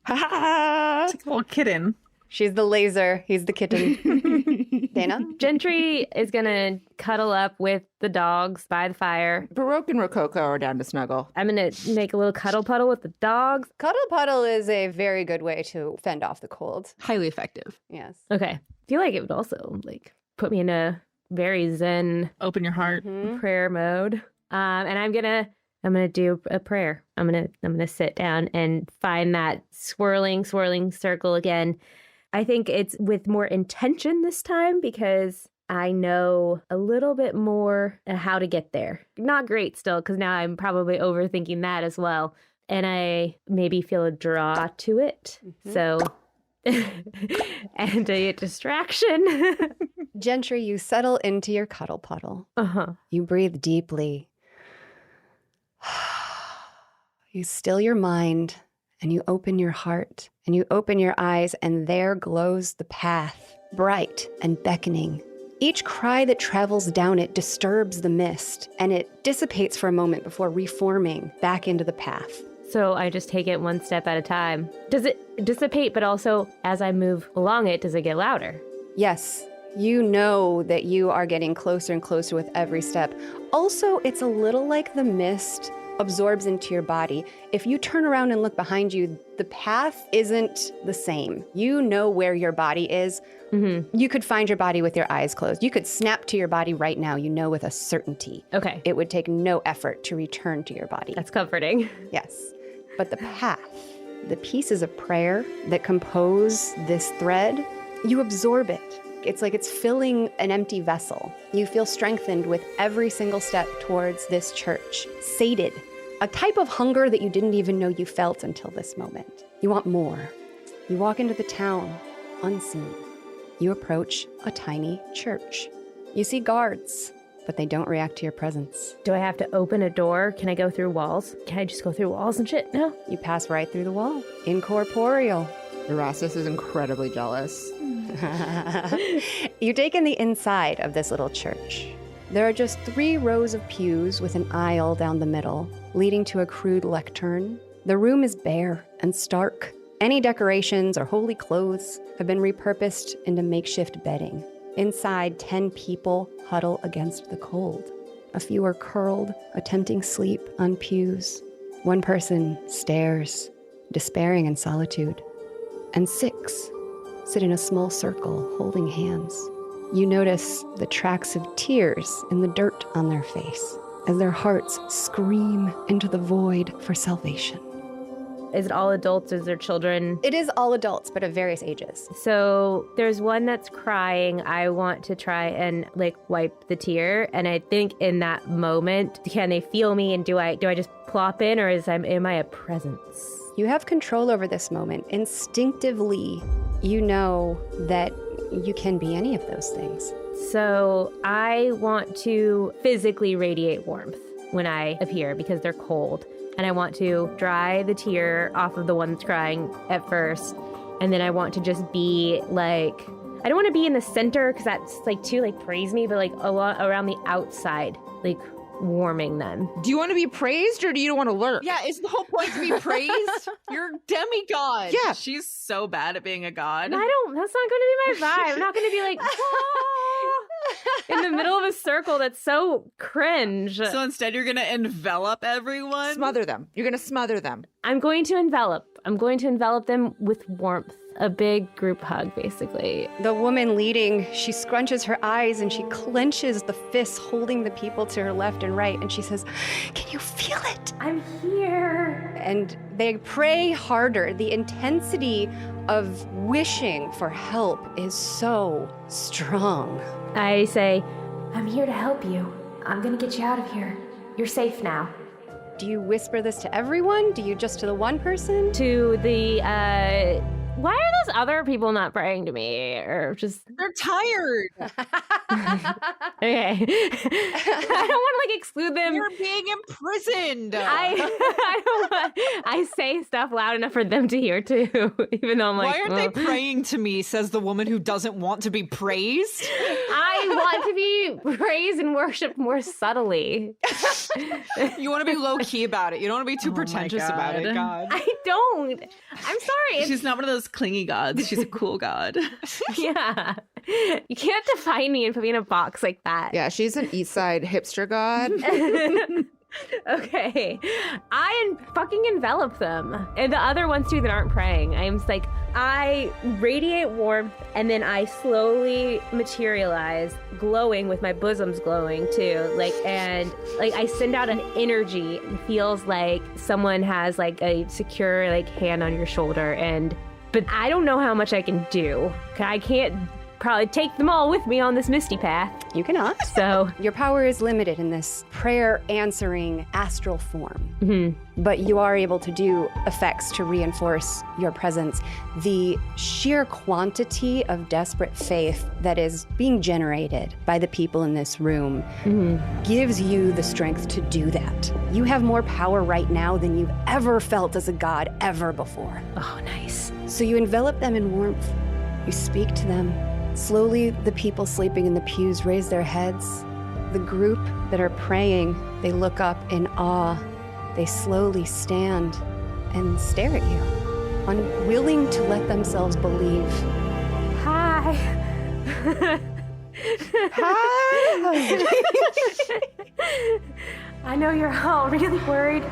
Ha ha! It's like a little kitten. She's the laser. He's the kitten. Dana? Gentry is going to cuddle up with the dogs by the fire. Baroque and Rococo are down to snuggle. I'm going to make a little cuddle puddle with the dogs. Cuddle puddle is a very good way to fend off the cold. Highly effective. Yes. Okay. I feel like it would also like put me in a very zen Open your heart. prayer mode. And I'm gonna do a prayer. I'm gonna sit down and find that swirling circle again. I think it's with more intention this time because I know a little bit more how to get there. Not great still, because now I'm probably overthinking that as well. And I maybe feel a draw to it. So, and a distraction. Gentry, you settle into your cuddle puddle. Uh-huh. You breathe deeply. You still your mind and you open your heart and you open your eyes, and there glows the path, bright and beckoning. Each cry that travels down it disturbs the mist, and it dissipates for a moment before reforming back into the path. So I just take it one step at a time. Does it dissipate, but also as I move along it, does it get louder? Yes, you know that you are getting closer and closer with every step. Also, it's a little like the mist absorbs into your body. If you turn around and look behind you, the path isn't the same. You know where your body is. Mm-hmm. You could find your body with your eyes closed. You could snap to your body right now, you know, with a certainty. Okay. It would take no effort to return to your body. That's comforting. Yes. But the path, the pieces of prayer that compose this thread, you absorb it. It's like it's filling an empty vessel. You feel strengthened with every single step towards this church, sated, a type of hunger that you didn't even know you felt until this moment. You want more. You walk into the town, unseen. You approach a tiny church. You see guards, but they don't react to your presence. Do I have to open a door? Can I go through walls? Can I just go through walls and shit? No. You pass right through the wall, incorporeal. Erastus is incredibly jealous. You take in the inside of this little church. There are just 3 rows of pews with an aisle down the middle, leading to a crude lectern. The room is bare and stark. Any decorations or holy clothes have been repurposed into makeshift bedding. Inside, 10 people huddle against the cold. A few are curled, attempting sleep on pews. One person stares, despairing in solitude. And 6 sit in a small circle, holding hands. You notice the tracks of tears in the dirt on their face as their hearts scream into the void for salvation. Is it all adults? Is there children? It is all adults, but of various ages. So there's one that's crying. I want to try and like wipe the tear. And I think in that moment, can they feel me? And do I just plop in, or am I a presence? You have control over this moment. Instinctively, you know that you can be any of those things. So I want to physically radiate warmth when I appear because they're cold. And I want to dry the tear off of the one that's crying at first. And then I want to just be like, I don't want to be in the center because that's like too like praise me, but like a lot around the outside, like warming them. Do you want to be praised or do you want to lurk? Yeah, is the whole point to be praised? You're a demigod. Yeah. She's so bad at being a god. That's not going to be my vibe. I'm not going to be like, in the middle of a circle that's so cringe. So instead, you're going to envelop everyone? Smother them. You're going to smother them. I'm going to envelop them with warmth. A big group hug, basically. The woman leading, she scrunches her eyes and she clenches the fists holding the people to her left and right. And she says, "Can you feel it?" I'm here. And they pray harder. The intensity of wishing for help is so strong. I say, I'm here to help you. I'm going to get you out of here. You're safe now. Do you whisper this to everyone? Do you just to the one person? To the, why are those other people not praying to me? Or just... They're tired. Okay. I don't want to like exclude them. You're being imprisoned. I say stuff loud enough for them to hear too, even though I'm like, why aren't they praying to me, says the woman who doesn't want to be praised? I want to be praised and worshipped more subtly. You want to be low key about it. You don't want to be too pretentious about it. God. I don't. I'm sorry. She's not one of those clingy gods. gods. She's a cool god. Yeah. You can't define me and put me in a box like that. Yeah, she's an East Side hipster god. Okay. I fucking envelop them. And the other ones too that aren't praying. I radiate warmth and then I slowly materialize, glowing with my bosoms glowing too. And I send out an energy. It feels like someone has like a secure like hand on your shoulder but I don't know how much I can do. I can't probably take them all with me on this misty path. You cannot. So Your power is limited in this prayer-answering astral form. But you are able to do effects to reinforce your presence. The sheer quantity of desperate faith that is being generated by the people in this room gives you the strength to do that. You have more power right now than you've ever felt as a god ever before. oh, nice. So you envelop them in warmth. You speak to them. Slowly, the people sleeping in the pews raise their heads. The group that are praying, they look up in awe. They slowly stand and stare at you, unwilling to let themselves believe. Hi. Hi. I know you're all really worried,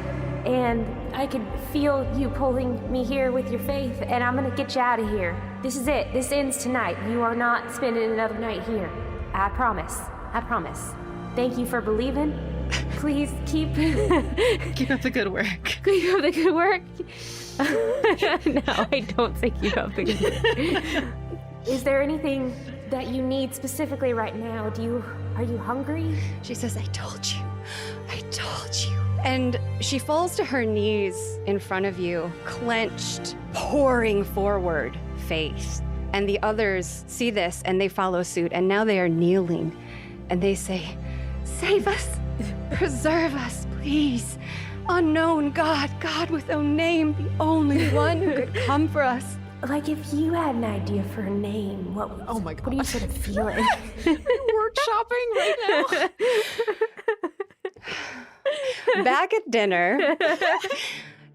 and I can feel you pulling me here with your faith, and I'm gonna get you out of here. This is it. This ends tonight. You are not spending another night here. I promise. I promise. Thank you for believing. Please keep Keep up the good work. keep up the good work. No, I don't think you have the good work. Is there anything that you need specifically right now? Are you hungry? She says, I told you. I told you. And she falls to her knees in front of you, clenched, pouring forward faith. And the others see this and they follow suit. And now they are kneeling and they say, save us, preserve us, please. Unknown God, God with no name, the only one who could come for us. Like, if you had an idea for a name, what would, Oh my what are you sort of feeling? Workshopping right now. Back at dinner,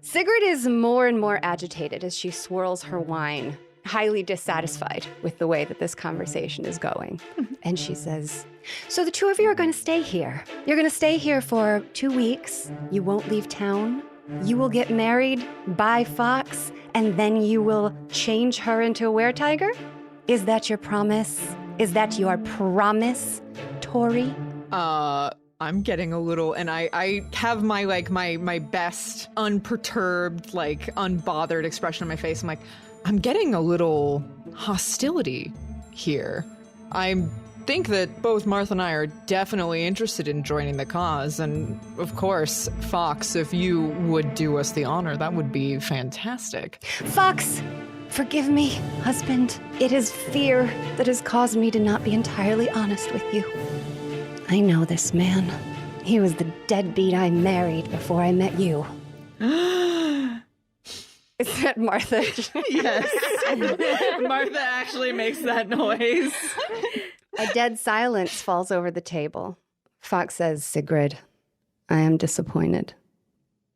Sigrid is more and more agitated as she swirls her wine, highly dissatisfied with the way that this conversation is going. And she says, so the two of you are going to stay here. You're going to stay here for 2 weeks. You won't leave town. You will get married by Fox, and then you will change her into a were-tiger? Is that your promise? Is that your promise, Tori? I'm getting a little, and I have my my best unperturbed, unbothered expression on my face. I'm like, I'm getting a little hostility here. I think that both Martha and I are definitely interested in joining the cause, and of course, Fox, if you would do us the honor, that would be fantastic. Fox, forgive me, husband. It is fear that has caused me to not be entirely honest with you. I know this man. He was the deadbeat I married before I met you. Is that Martha? Yes. Martha actually makes that noise. A dead silence falls over the table. Fox says, Sigrid, I am disappointed,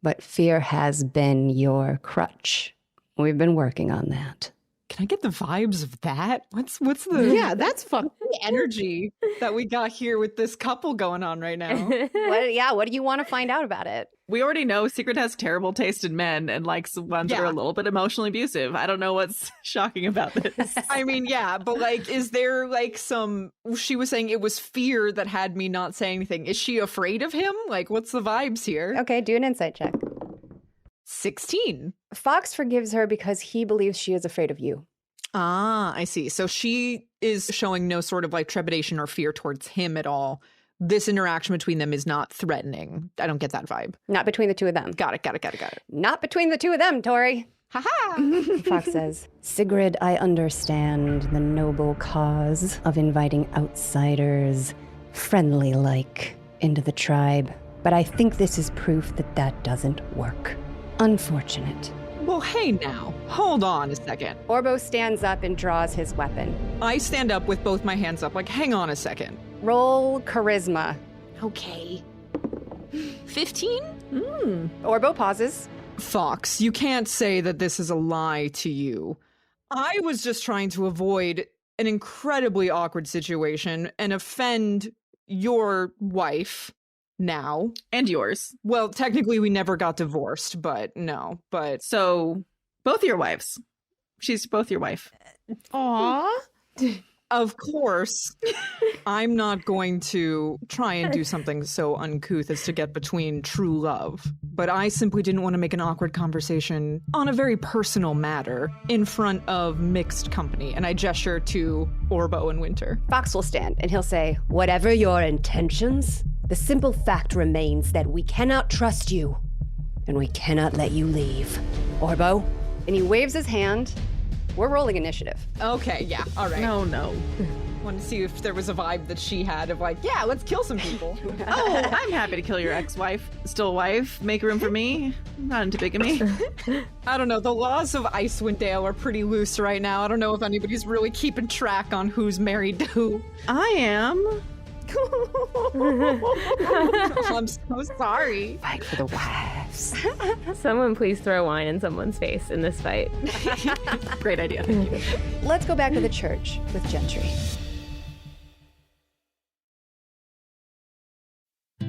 but fear has been your crutch. We've been working on that. Can I get the vibes of that? What's the Yeah, that's fun. energy that we got here with this couple going on right now? What do you want to find out about it? We already know Sigrid has terrible taste in men and likes ones that are a little bit emotionally abusive. I don't know what's shocking about this. I mean, yeah, but is there she was saying it was fear that had me not say anything. Is she afraid of him? What's the vibes here? Okay, do an insight check. 16. Fox forgives her because he believes she is afraid of you. Ah, I see. So she is showing no sort of trepidation or fear towards him at all. This interaction between them is not threatening. I don't get that vibe. Not between the two of them. Got it. Not between the two of them, Tori. Haha. Fox says, Sigrid, I understand the noble cause of inviting outsiders, friendly-like, into the tribe. But I think this is proof that that doesn't work. Unfortunate. Well, hey now. Hold on a second. Orbo stands up and draws his weapon. I stand up with both my hands up, hang on a second. Roll charisma. Okay. 15? Orbo pauses. Fox, you can't say that this is a lie to you. I was just trying to avoid an incredibly awkward situation and offend your wife now. And yours. Well, technically we never got divorced, but no. But So both your wives. She's both your wife. Aw. of course, I'm not going to try and do something so uncouth as to get between true love. But I simply didn't want to make an awkward conversation on a very personal matter in front of mixed company. And I gesture to Orbo and Winter. Fox will stand and he'll say, "Whatever your intentions, the simple fact remains that we cannot trust you and we cannot let you leave. Orbo?" And he waves his hand. We're rolling initiative. Okay, yeah, all right. No. Wanted to see if there was a vibe that she had of like, yeah, let's kill some people. Oh, I'm happy to kill your ex-wife. Still wife. Make room for me. I'm not into bigamy. I don't know. The laws of Icewind Dale are pretty loose right now. I don't know if anybody's really keeping track on who's married to who. I am. I'm so sorry. Fight for the wives. Someone please throw wine in someone's face in this fight. Great idea. Thank you. Let's go back to the church with Gentry.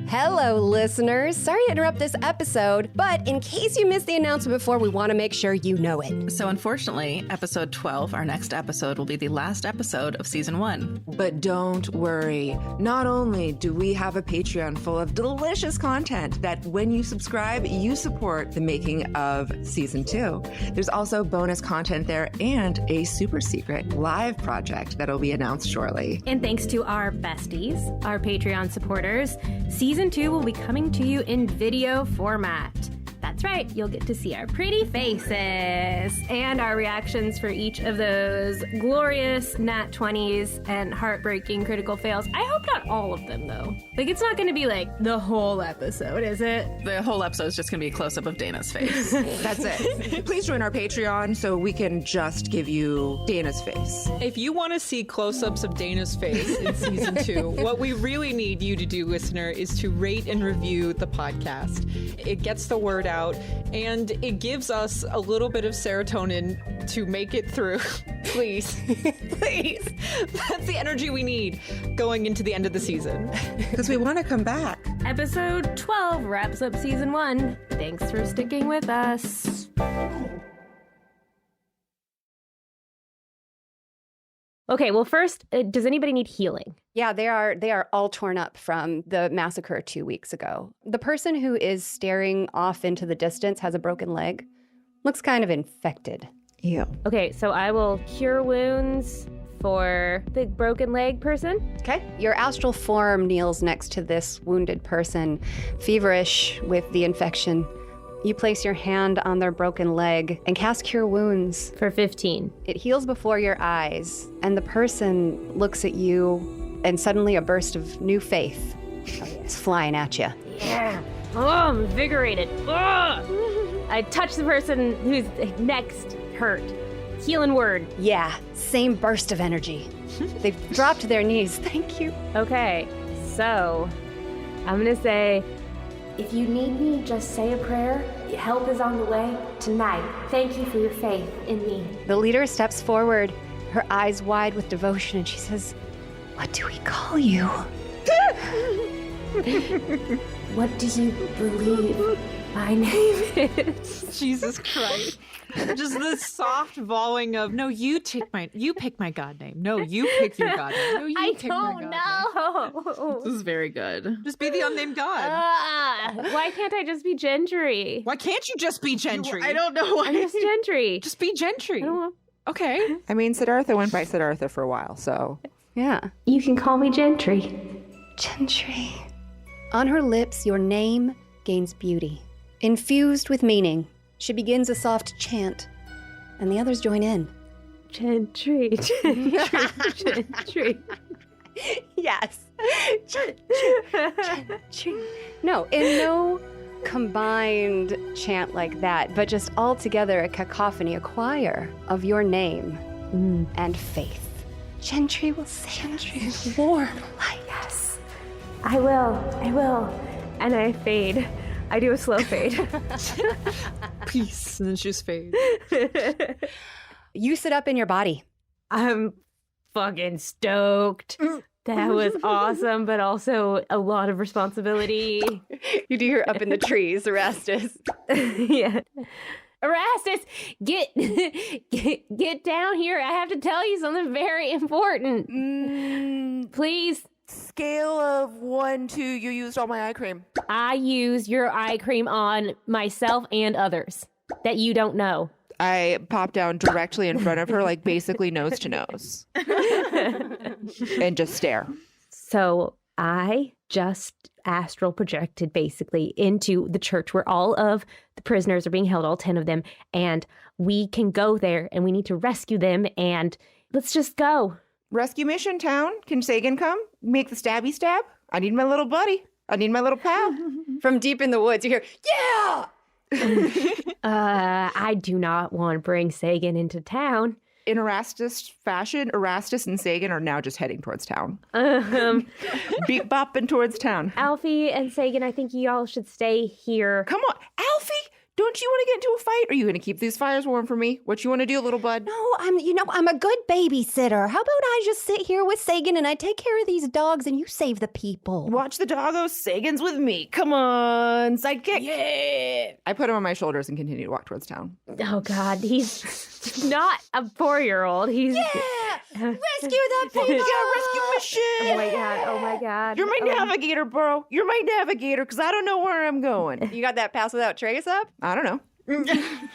Hello, listeners. Sorry to interrupt this episode, but in case you missed the announcement before, we want to make sure you know it. So unfortunately, episode 12, our next episode, will be the last episode of season 1. But don't worry. Not only do we have a Patreon full of delicious content that when you subscribe, you support the making of season 2. There's also bonus content there and a super secret live project that'll be announced shortly. And thanks to our besties, our Patreon supporters, Season 2 will be coming to you in video format. That's right, you'll get to see our pretty faces and our reactions for each of those glorious nat 20s and heartbreaking critical fails. I hope not all of them, though. Like, it's not going to be like the whole episode, is it? The whole episode is just going to be a close-up of Dana's face. That's it. Please join our Patreon so we can just give you Dana's face. If you want to see close-ups of Dana's face in season 2, what we really need you to do, listener, is to rate and review the podcast. It gets the word out, and it gives us a little bit of serotonin to make it through. Please. Please. That's the energy we need going into the end of the season. Because we want to come back. Episode 12 wraps up season 1. Thanks for sticking with us. Okay, well, first, does anybody need healing? Yeah, they are all torn up from the massacre 2 weeks ago. The person who is staring off into the distance has a broken leg. Looks kind of infected. Ew. Okay, so I will cure wounds for the broken leg person. Okay. Your astral form kneels next to this wounded person, feverish with the infection. You place your hand on their broken leg and cast Cure Wounds. For 15. It heals before your eyes, and the person looks at you, and suddenly a burst of new faith is flying at you. Yeah. Oh, I'm invigorated. Oh! I touch the person whose next hurt. Healing word. Yeah, same burst of energy. They've dropped to their knees. Thank you. Okay, so I'm going to say, if you need me, just say a prayer. Help is on the way tonight. Thank you for your faith in me. The leader steps forward, her eyes wide with devotion, and she says, "What do we call you?" What do you believe my name is? Jesus Christ. Just this soft vowing of, no, you pick my god name. No, you pick your god name. No, you I pick my don't god name. know. This is very good. Just be the unnamed god. Why can't I just be Gentry? Why can't you just be Gentry? I don't know why. I'm just Gentry. Just be Gentry. I don't know. Okay. I mean, Siddhartha went by Siddhartha for a while, so. Yeah. You can call me Gentry. Gentry. On her lips, your name gains beauty. Infused with meaning, she begins a soft chant, and the others join in. Gentry, Gentry, Gentry. Yes. Gentry. No, in no combined chant like that, but just all together a cacophony, a choir of your name and faith. Gentry will sing warm light. Yes. I will. And I fade. I do a slow fade. Peace. And then she's fade. You sit up in your body. I'm fucking stoked. That was awesome, but also a lot of responsibility. You do hear up in the trees, Erastus. Yeah. Erastus, get down here. I have to tell you something very important. Please. Scale of 1 to you used all my eye cream. I use your eye cream on myself and others that you don't know. I pop down directly in front of her, like basically nose to nose. And just stare. So I just astral projected basically into the church where all of the prisoners are being held, all 10 of them, and we can go there and we need to rescue them, and let's just go. Rescue mission town. Can Sagan come? Make the stabby stab? I need my little buddy. I need my little pal. From deep in the woods, you hear, yeah! I do not want to bring Sagan into town. In Erastus fashion, Erastus and Sagan are now just heading towards town. Beat bopping towards town. Alfie and Sagan, I think y'all should stay here. Come on, Alfie! Don't you want to get into a fight? Are you going to keep these fires warm for me? What you want to do, little bud? No, I'm a good babysitter. How about I just sit here with Sagan and I take care of these dogs and you save the people? Watch the doggos. Sagan's with me. Come on, sidekick. Yeah. I put him on my shoulders and continue to walk towards town. Oh, God, he's not a 4-year-old. He's... Yeah! Rescue that baby! Rescue mission! Oh, my God. Oh, my God. You're my navigator, bro. You're my navigator because I don't know where I'm going. You got that pass without trace up? I don't know.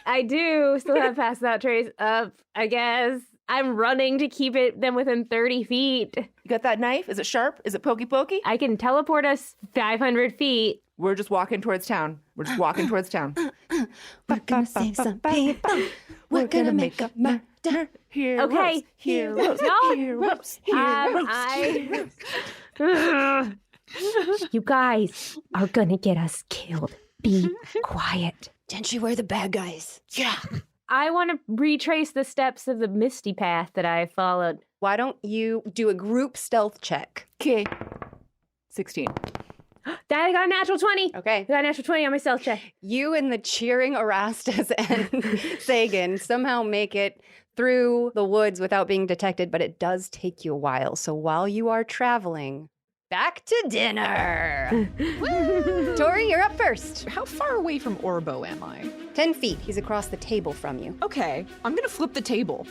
I do still have pass without trace up, I guess. I'm running to keep them within 30 feet. You got that knife? Is it sharp? Is it pokey pokey? I can teleport us 500 feet. We're just walking towards town. We're We're gonna save some people. We're gonna make a murder. Heroes, Okay. heroes, No. heroes, You guys are gonna get us killed. Be quiet. Didn't you wear the bad guys? Yeah. I want to retrace the steps of the misty path that I followed. Why don't you do a group stealth check? Okay. 16. I got a natural 20. Okay. I got a natural 20 on my stealth check. You and the cheering Erastus and Sagan somehow make it through the woods without being detected, but it does take you a while. So while you are traveling, back to dinner. Tori, you're up first. How far away from Orbo am I? 10 feet. He's across the table from you. Okay, I'm gonna flip the table.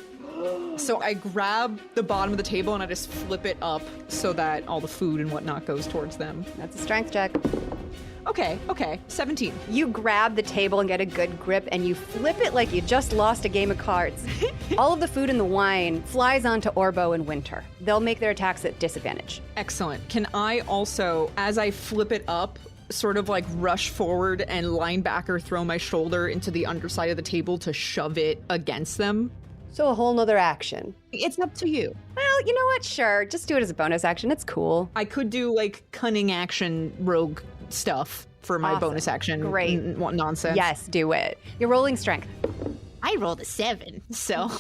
So I grab the bottom of the table and I just flip it up so that all the food and whatnot goes towards them. That's a strength check. Okay, 17. You grab the table and get a good grip, and you flip it like you just lost a game of cards. All of the food and the wine flies onto Orbo and Winter. They'll make their attacks at disadvantage. Excellent. Can I also, as I flip it up, sort of like rush forward and linebacker throw my shoulder into the underside of the table to shove it against them? So a whole nother action. It's up to you. Well, you know what? Sure. Just do it as a bonus action. It's cool. I could do like cunning action rogue stuff for my Awesome. bonus action. Great. What nonsense. Yes, do it. You're rolling strength. I rolled a 7, so.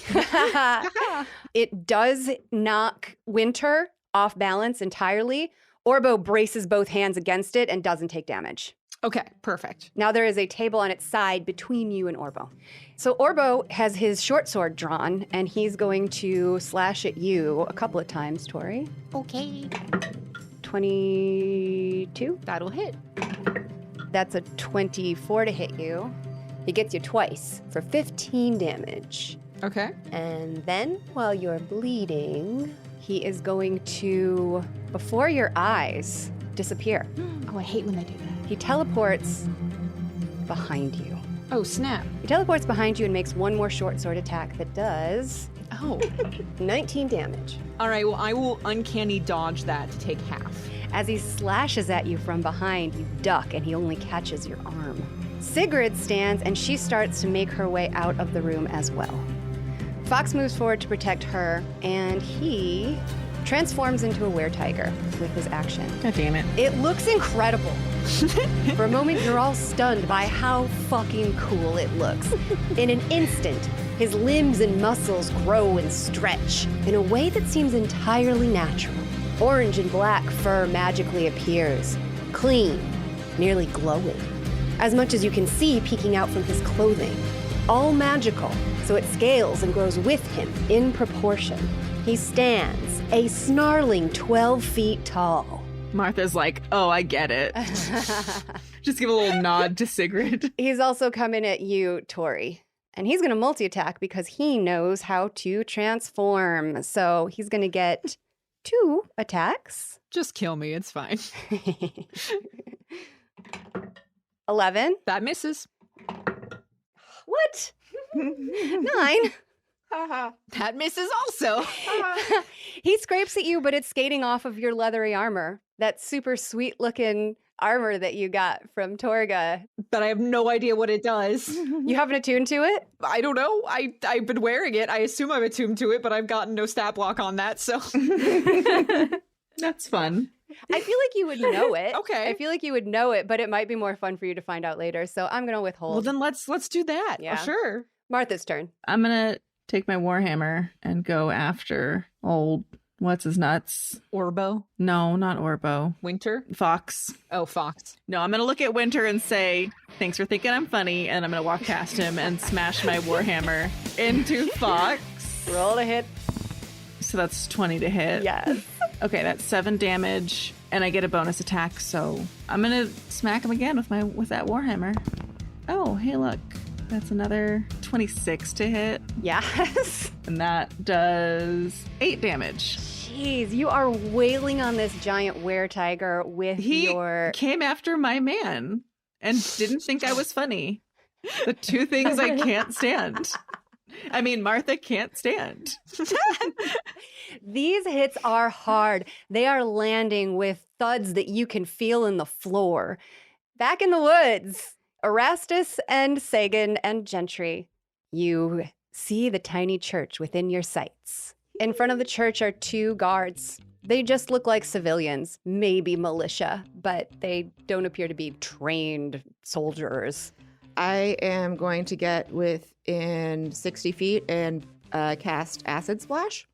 It does knock Winter off balance entirely. Orbo braces both hands against it and doesn't take damage. Okay, perfect. Now there is a table on its side between you and Orbo. So Orbo has his short sword drawn, and he's going to slash at you a couple of times, Tori. Okay. 22? That'll hit. That's a 24 to hit you. He gets you twice for 15 damage. Okay. And then, while you're bleeding, he is going to, before your eyes, disappear. Oh, I hate when they do that. He teleports behind you. Oh, snap. He teleports behind you and makes one more short sword attack that does Oh. 19 damage. All right, well, I will uncanny dodge that to take half. As he slashes at you from behind, you duck and he only catches your arm. Sigrid stands and she starts to make her way out of the room as well. Fox moves forward to protect her, and he transforms into a were-tiger with his action. God damn it. It looks incredible. For a moment, you're all stunned by how fucking cool it looks. In an instant, his limbs and muscles grow and stretch in a way that seems entirely natural. Orange and black fur magically appears, clean, nearly glowing. As much as you can see peeking out from his clothing. All magical, so it scales and grows with him in proportion. He stands a snarling 12 feet tall. Martha's like, oh, I get it. Just give a little nod to Sigrid. He's also coming at you, Tori. And he's going to multi-attack because he knows how to transform. So he's going to get 2 attacks. Just kill me. It's fine. 11. That misses. What? 9. That misses also. He scrapes at you, but it's skating off of your leathery armor. That super sweet looking armor that you got from Torga. But I have no idea what it does. You haven't attuned to it? I don't know. I've been wearing it. I assume I'm attuned to it, but I've gotten no stat block on that, so. That's fun. I feel like you would know it. Okay. I feel like you would know it, but it might be more fun for you to find out later. So I'm going to withhold. Well, then let's do that. Yeah. Sure. Martha's turn. I'm going to take my Warhammer and go after old, what's his nuts? Orbo. No, not Orbo. Winter. Fox. Oh, Fox. No, I'm going to look at Winter and say, thanks for thinking I'm funny. And I'm going to walk past him and smash my Warhammer into Fox. Roll to hit. So that's 20 to hit. Yes. Okay, that's 7 damage, and I get a bonus attack, so I'm gonna smack him again with that Warhammer. Oh, hey, look. That's another 26 to hit, Yes. and that does 8 damage. Jeez, you are wailing on this giant were-tiger with He your... came after my man and didn't think I was funny. The 2 things I can't stand. I mean, Martha can't stand. These hits are hard. They are landing with thuds that you can feel in the floor. Back in the woods, Erastus and Sagan and Gentry, you see the tiny church within your sights. In front of the church are 2 guards. They just look like civilians, maybe militia, but they don't appear to be trained soldiers. I am going to get within 60 feet and cast Acid Splash.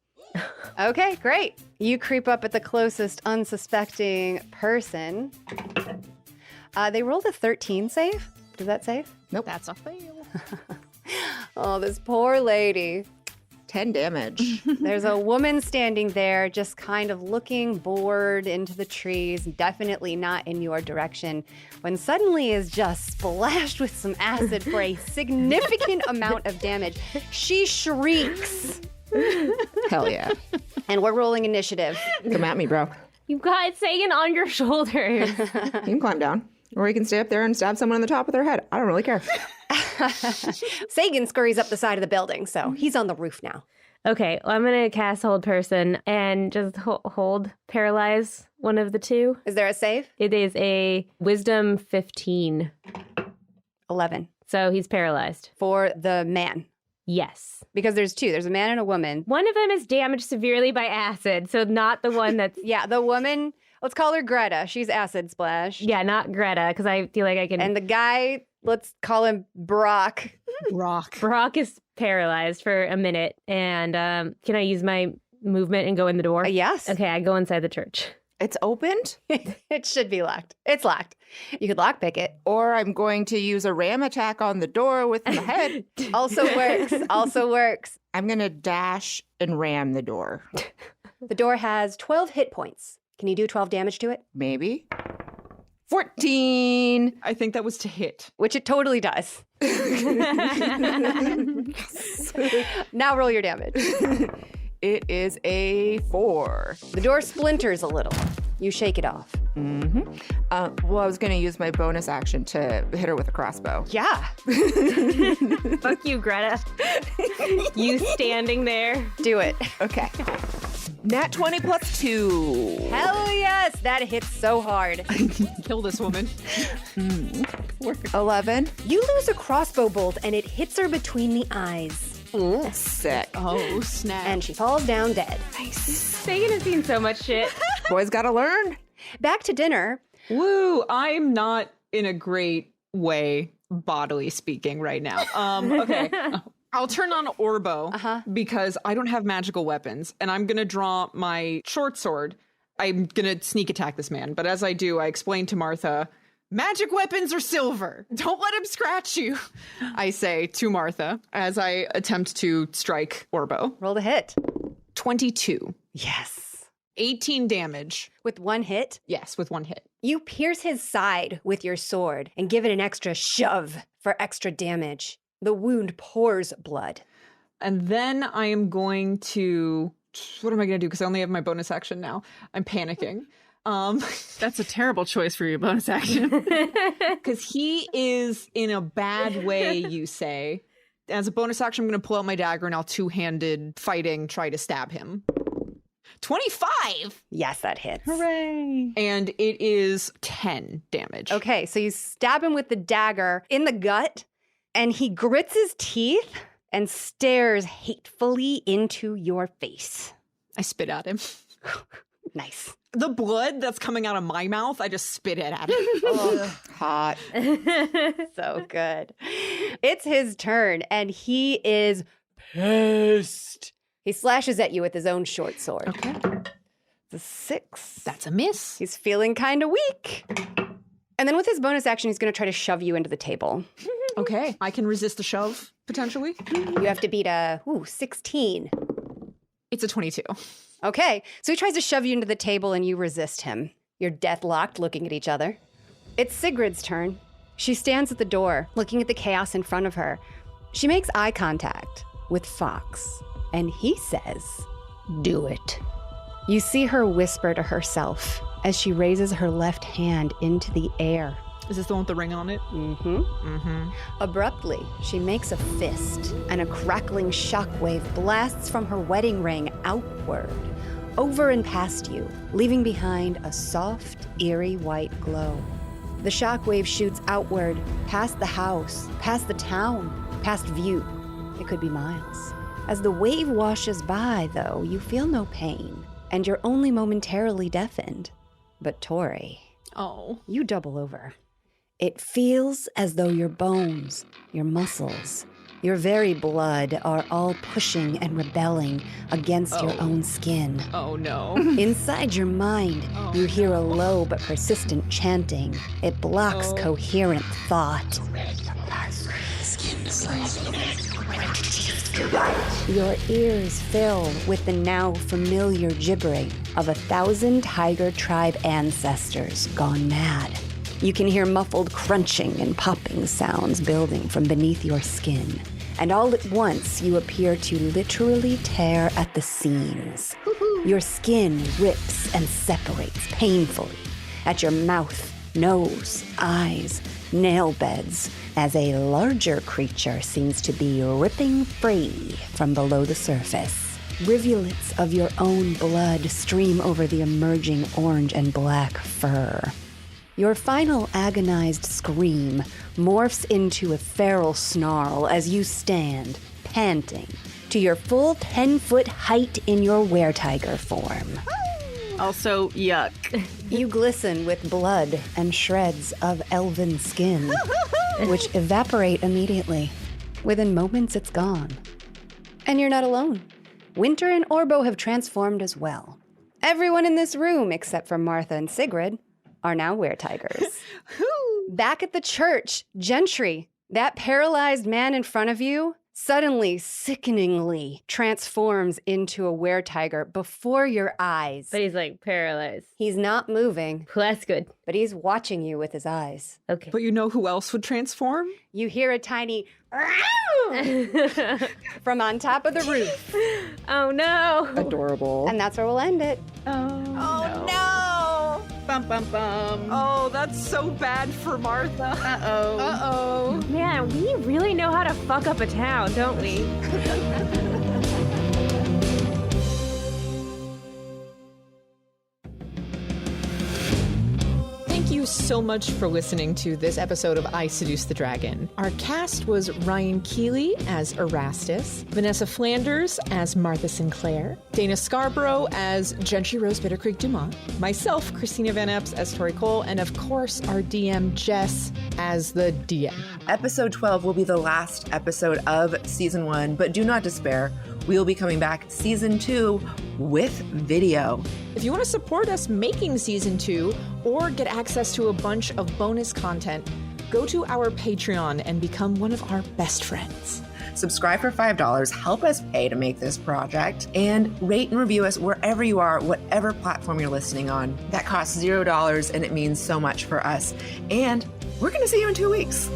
Okay, great. You creep up at the closest unsuspecting person. They rolled a 13 save. Does that save? Nope. That's a fail. Oh, this poor lady. 10 damage. There's a woman standing there just kind of looking bored into the trees, definitely not in your direction, when suddenly is just splashed with some acid for a significant amount of damage. She shrieks. Hell yeah. And we're rolling initiative. Come at me, bro. You've got Sagan on your shoulders. You can climb down. Or you can stay up there and stab someone on the top of their head. I don't really care. Sagan scurries up the side of the building, so he's on the roof now. Okay, well, I'm going to cast Hold Person and just hold, paralyze one of the 2. Is there a save? It is a Wisdom 15. 11. So he's paralyzed. For the man. Yes. Because there's 2. There's a man and a woman. One of them is damaged severely by acid, so not the one that's... Yeah, the woman, let's call her Greta. She's acid splash. Yeah, not Greta, because I feel like I can... And the guy, let's call him Brock. Brock is paralyzed for a minute, and can I use my movement and go in the door? Yes. Okay, I go inside the church. It's opened? It should be locked. It's locked. You could lockpick it. Or I'm going to use a ram attack on the door with my head. Also works. Also works. I'm going to dash and ram the door. The door has 12 hit points. Can you do 12 damage to it? Maybe. 14. I think that was to hit. Which it totally does. Now roll your damage. It is a 4. The door splinters a little. You shake it off. Mm-hmm. Well, I was going to use my bonus action to hit her with a crossbow. Yeah. Fuck you, Greta. You standing there. Do it. Okay. Nat 20 plus 2. Hell yes. That hits so hard. Kill this woman. 11. You lose a crossbow bolt and it hits her between the eyes. Sick. Oh, snap. And she falls down dead. Sagan has seen so much shit. Boys got to learn. Back to dinner. Woo, I'm not in a great way, bodily speaking, right now. Okay. I'll turn on Orbo because I don't have magical weapons, and I'm going to draw my short sword. I'm going to sneak attack this man. But as I do, I explain to Martha, Magic weapons are silver. Don't let him scratch you, I say to Martha as I attempt to strike Orbo. Roll to hit. 22. Yes. 18 damage. With one hit, Yes, with one hit. you pierce his side with your sword and give it an extra shove for extra damage. The wound pours blood. And then I am going to... What am I going to do? Because I only have my bonus action now. I'm panicking. That's a terrible choice for your bonus action. Because he is in a bad way, you say. As a bonus action, I'm going to pull out my dagger and I'll two-handed fighting try to stab him. 25! Yes, that hits. Hooray. And it is 10 damage. Okay, so you stab him with the dagger in the gut, and he grits his teeth and stares hatefully into your face. I spit at him. Nice. The blood that's coming out of my mouth, I just spit it at him. Hot. So good. It's his turn, and he is pissed. He slashes at you with his own short sword. Okay. The 6. That's a miss. He's feeling kind of weak. And then with his bonus action, he's going to try to shove you into the table. Okay. I can resist a shove, potentially. You have to beat a 16. It's a 22. Okay, so he tries to shove you into the table and you resist him. You're death-locked, looking at each other. It's Sigrid's turn. She stands at the door, looking at the chaos in front of her. She makes eye contact with Fox, and he says, "Do it." You see her whisper to herself as she raises her left hand into the air. Is this the one with the ring on it? Mm-hmm. Mm-hmm. Abruptly, she makes a fist, and a crackling shockwave blasts from her wedding ring outward, over and past you, leaving behind a soft, eerie white glow. The shockwave shoots outward, past the house, past the town, past view. It could be miles. As the wave washes by, though, you feel no pain, and you're only momentarily deafened. But Tori, Oh. you double over. It feels as though your bones, your muscles, your very blood are all pushing and rebelling against your own skin. Oh, no. Inside your mind, you hear a low but persistent chanting. It blocks coherent thought. Your ears fill with the now familiar gibbering of 1,000 tiger tribe ancestors gone mad. You can hear muffled crunching and popping sounds building from beneath your skin. And all at once, you appear to literally tear at the seams. Your skin rips and separates painfully at your mouth, nose, eyes, nail beds, as a larger creature seems to be ripping free from below the surface. Rivulets of your own blood stream over the emerging orange and black fur. Your final agonized scream morphs into a feral snarl as you stand, panting, to your full 10-foot height in your weretiger form. Also, yuck. You glisten with blood and shreds of elven skin, which evaporate immediately. Within moments, it's gone. And you're not alone. Winter and Orbo have transformed as well. Everyone in this room, except for Martha and Sigrid, are now weretigers. Back at the church, Gentry, that paralyzed man in front of you, suddenly, sickeningly transforms into a weretiger before your eyes. But he's like paralyzed. He's not moving, Well, that's good. but he's watching you with his eyes. Okay. But you know who else would transform? You hear a tiny from on top of the roof. Oh no. Adorable. And that's where we'll end it. Oh, no. Bum, bum, bum. Oh, that's so bad for Martha. Uh-oh. Uh-oh. Man, we really know how to fuck up a town, don't we? Thank you so much for listening to this episode of I Seduce the Dragon. Our cast was Ryan Keeley as Erastus, Vanessa Flanders as Martha Sinclair, Dana Scarborough as Gentry Rose Bittercreek Dumont, myself, Christina Van Epps as Tori Cole, and of course our DM Jess as the DM. Episode 12 will be the last episode of season 1, but do not despair. we will be coming back season 2 with video. If you want to support us making season 2 or get access to a bunch of bonus content, go to our Patreon and become one of our best friends. Subscribe for $5, help us pay to make this project, and rate and review us wherever you are, whatever platform you're listening on. That costs $0 and it means so much for us. And we're going to see you in 2 weeks.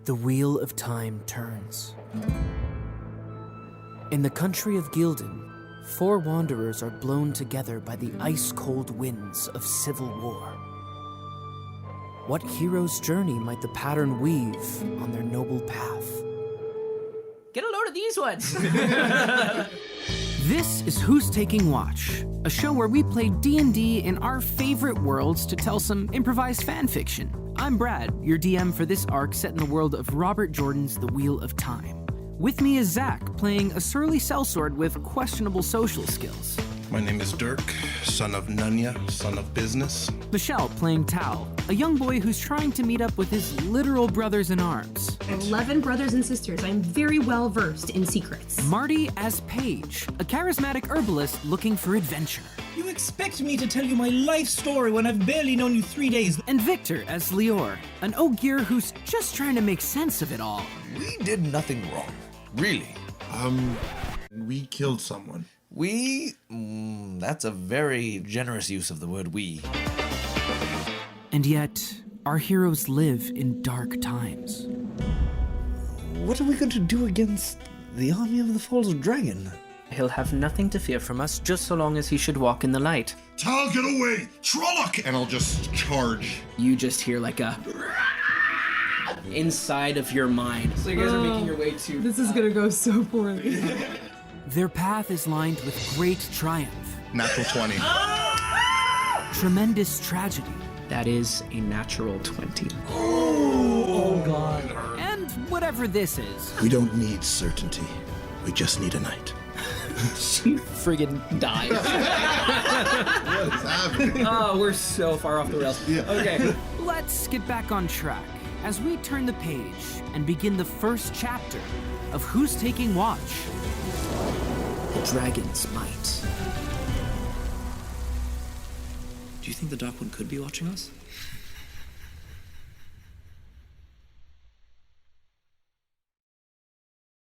The wheel of time turns. In the country of Gildan, 4 wanderers are blown together by the ice-cold winds of civil war. What hero's journey might the pattern weave on their noble path? Get a load of these ones! This is Who's Taking Watch, a show where we play D&D in our favorite worlds to tell some improvised fan fiction. I'm Brad, your DM for this arc set in the world of Robert Jordan's The Wheel of Time. With me is Zach, playing a surly sellsword with questionable social skills. My name is Dirk, son of Nunya, son of business. Michelle, playing Tal, a young boy who's trying to meet up with his literal brothers in arms. 11 brothers and sisters. I'm very well versed in secrets. Marty as Paige, a charismatic herbalist looking for adventure. You expect me to tell you my life story when I've barely known you 3 days. And Victor as Lior, an ogier who's just trying to make sense of it all. We did nothing wrong. Really? We killed someone. We? That's a very generous use of the word we. And yet, our heroes live in dark times. What are we going to do against the army of the false dragon? He'll have nothing to fear from us just so long as he should walk in the light. Tal, get away! Trolloc! And I'll just charge. You just hear like a inside of your mind. So you guys are making your way to... This is gonna go so poorly. Their path is lined with great triumph, Natural 20. tremendous tragedy, That is a natural 20. Oh, God. and whatever this is. We don't need certainty. We just need a night. She friggin' dies. What's happening? Oh, we're so far off the rails. Yeah. Okay. Let's get back on track as we turn the page and begin the first chapter of Who's Taking Watch? The dragon's might. Do you think the Dark One could be watching us?